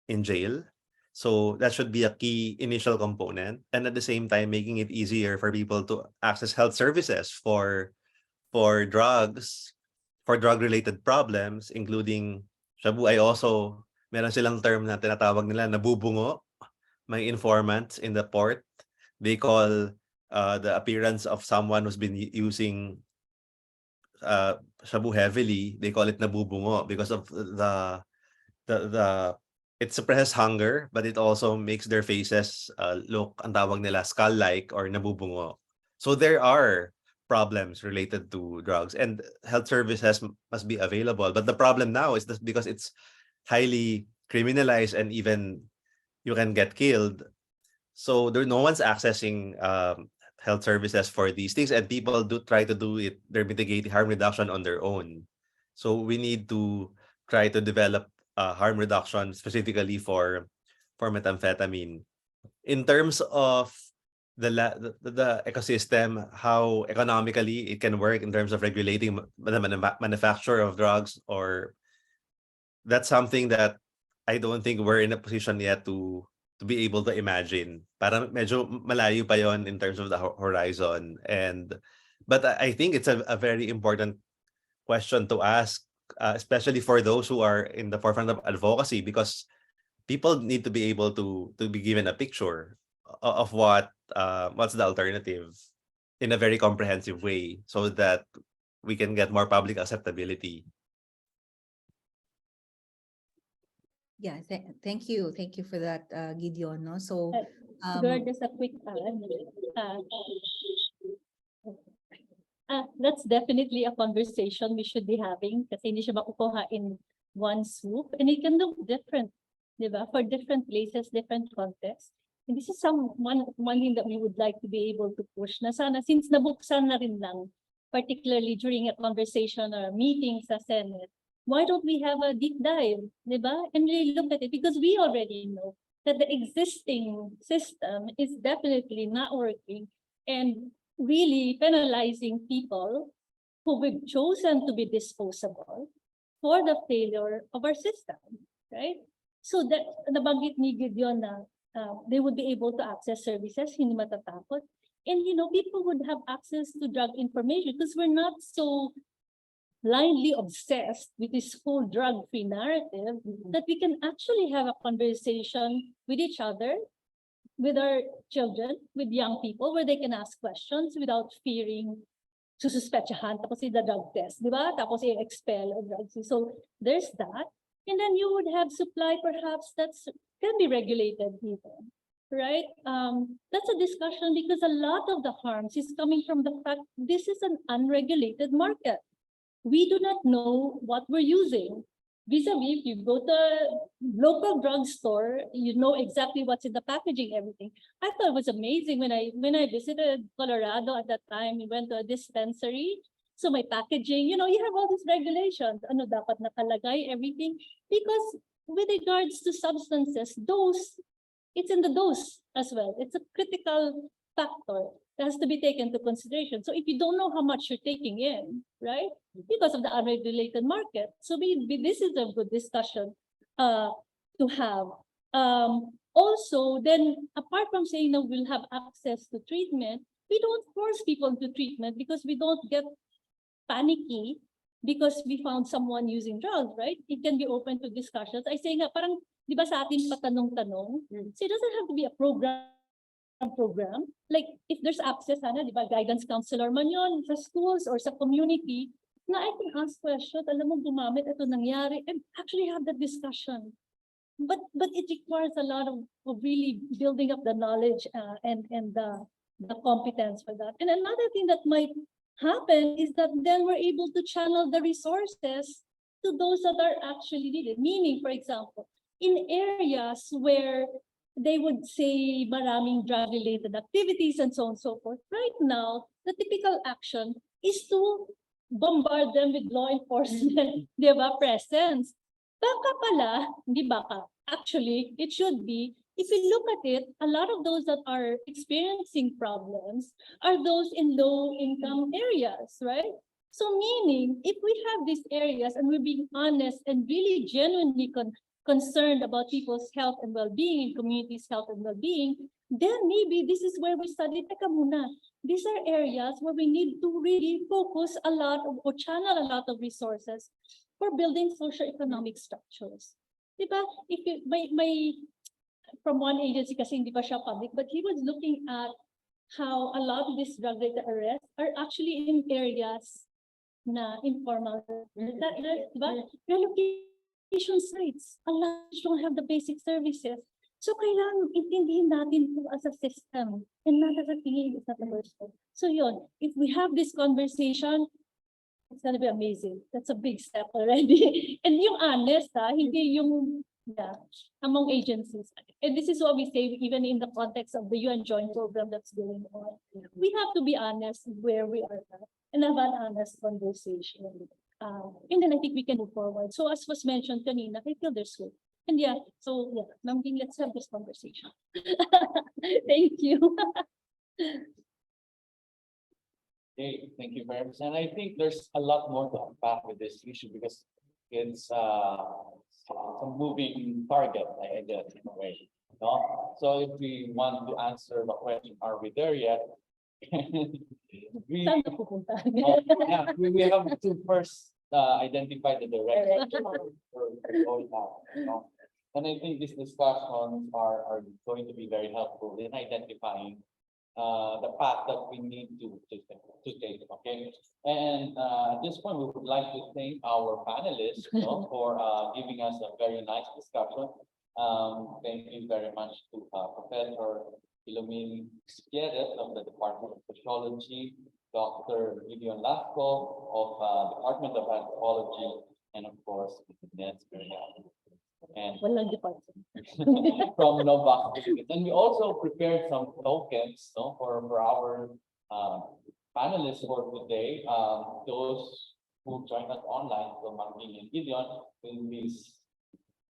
in jail. So that should be a key initial component, and at the same time making it easier for people to access health services for drugs, for drug-related problems, including shabu. I also, meron silang term na tinatawag nila nabubungo, may informants in the port. They call the appearance of someone who's been using shabu heavily, they call it nabubungo because of the it suppresses hunger, but it also makes their faces look, ang tawag nila, skull-like or nabubungo. So there are problems related to drugs, and health services must be available. But the problem now is that because it's highly criminalized and even you can get killed, so no one's accessing health services for these things, and people do try to do it, they're mitigating harm reduction on their own. So we need to try to develop harm reduction specifically for methamphetamine. In terms of the ecosystem, how economically it can work in terms of regulating the manufacture of drugs, or that's something that I don't think we're in a position yet to be able to imagine. Parang medyo malayo pa yon in terms of the horizon. But I think it's a very important question to ask, especially for those who are in the forefront of advocacy, because people need to be able to be given a picture of what's the alternative in a very comprehensive way, so that we can get more public acceptability. Yeah, thank you for that, Gideon. No, so Siguro just a quick that's definitely a conversation we should be having, kasi hindi siya makukuha in one swoop, and it can look different, di ba? For different places, different contexts. And this is one thing that we would like to be able to push, na sana, since nabuksan na rin lang, particularly during a conversation or a meeting sa Senate, why don't we have a deep dive, di ba? And really look at it, because we already know that the existing system is definitely not working and really penalizing people who we've chosen to be disposable for the failure of our system, right? So that nabanggit ni Gideon na they would be able to access services, hindi matatakot. And people would have access to drug information, because we're not so blindly obsessed with this whole drug-free narrative that we can actually have a conversation with each other, with our children, with young people, where they can ask questions without fearing suspetsahan, tapos the drug test, di ba? Tapos i-expel o drugs. So there's that. And then you would have supply perhaps can be regulated even. right? That's a discussion because a lot of the harms is coming from the fact this is an unregulated market. We do not know what we're using. Vis-a-vis, if you go to a local drugstore, you know exactly what's in the packaging, everything. I thought it was amazing when I visited Colorado at that time. We went to a dispensary. So my packaging, you know, you have all these regulations. Ano dapat nakalagay, everything. Because with regards to substances, it's in the dose as well. It's a critical factor that has to be taken into consideration. So if you don't know how much you're taking in, right? Because of the unregulated market. So this is a good discussion to have. Also, then apart from saying that we'll have access to treatment, we don't force people to treatment because we don't get panicky because we found someone using drugs, right? It can be open to discussions. I say nga, parang, di ba sa atin patanong-tanong? So it doesn't have to be a program. Like, if there's access, sana, di ba, guidance counselor man yun, sa schools or sa community, na I can ask questions, alam mo, gumamit, ito nangyari, and actually have that discussion. But it requires a lot of really building up the knowledge and the competence for that. And another thing that might happen is that then we're able to channel the resources to those that are actually needed. Meaning, for example, in areas where they would say maraming drug-related activities and so on and so forth. Right now, the typical action is to bombard them with law enforcement, di ba, presence. Baka pala, hindi baka. Actually, it should be, if you look at it, a lot of those that are experiencing problems are those in low-income areas, right? So meaning, if we have these areas and we're being honest and really genuinely concerned about people's health and well-being, communities' health and well-being, then maybe this is where we study, teka muna, these are areas where we need to really focus a lot or channel a lot of resources for building socio-economic structures. Diba? If you, from one agency, kasi hindi pa siya public, but he was looking at how a lot of these drug-related arrests are actually in areas na informal. Diba? Relocation sites. A lot don't have the basic services. So kailangan intindihin natin po as a system and not as a tingin, it's not a person. So yun, if we have this conversation, it's gonna be amazing. That's a big step already. And yung honest, hindi yung among agencies. And this is what we say even in the context of the UN joint program that's going on. We have to be honest where we are at and have an honest conversation. And then I think we can move forward. So as was mentioned kanina, I feel there's hope. And yeah, so yeah, Ma'am Ding, let's have this conversation. Thank you. Okay, thank you very much. And I think there's a lot more to unpack with this issue because it's a moving target, I guess, in a way. No? So if we want to answer the question, are we there yet? Saan na pupunta? We have to first identify the direction for going out. You know? And I think these discussions are going to be very helpful in identifying the path that we need to take, okay? And at this point, we would like to thank our panelists, you know, for giving us a very nice discussion. Thank you very much to Professor Philippine CIDS of the Department of Sociology, Dr. Gideon Lasco of Department of Anthropology, and of course, Ned and Walang department. from Novak. And we also prepared some tokens, no, for our panelists for today. Those who join us online, so Martin and Gideon will be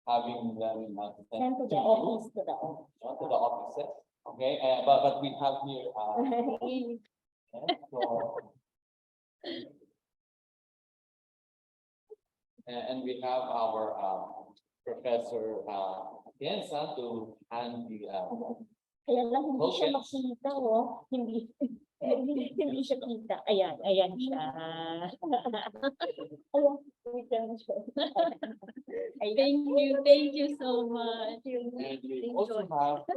having them Send to the office, to the office. to the offices. Okay, but we have here so, and we have our Professor Atienza to hand the Kaya lang, hindi siya makita, oh. Hindi siya kita. Ayan siya. Ayan, wait lang siya. Thank you so much. and we also have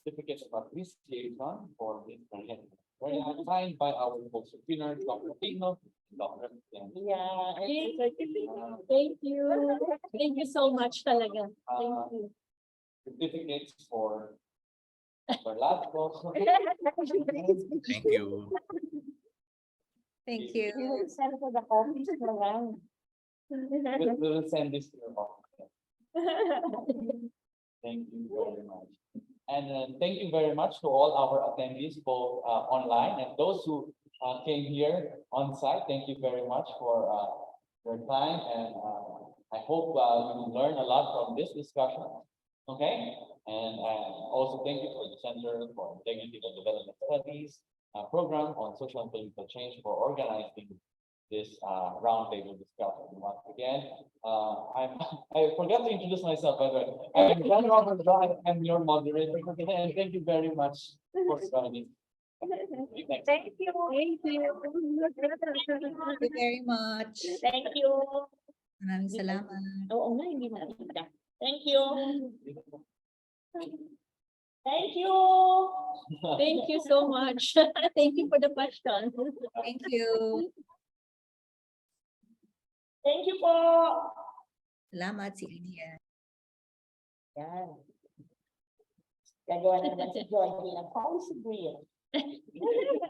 certificates of appreciation for this project. Very signed by our co-convener, Dr. Tino, Dr. Yeah. Thank you. Thank you so much talaga. Thank you. Certificates for for last call. Thank you. Thank you. We will send for the copies around. We will send this to your office. Thank you very much. And thank you very much to all our attendees, both online and those who came here on site. Thank you very much for your time, and I hope you will learn a lot from this discussion. Okay, and also thank you for the Center for Integrative and Development Studies program on social and political change for organizing this roundtable discussion. Once again, I forgot to introduce myself, by the way. I'm John Robert John, I'm your moderator for today, and thank you very much for joining. Thank you. Thank you very much. Thank you. Maraming salamat. Oo nga, hindi nakita. Thank you. Thank you. Thank you so much. Thank you for the question. Thank you. Thank you po. Salamat, CIDS. Yan. Gagawa na si Joy bilang policy brief.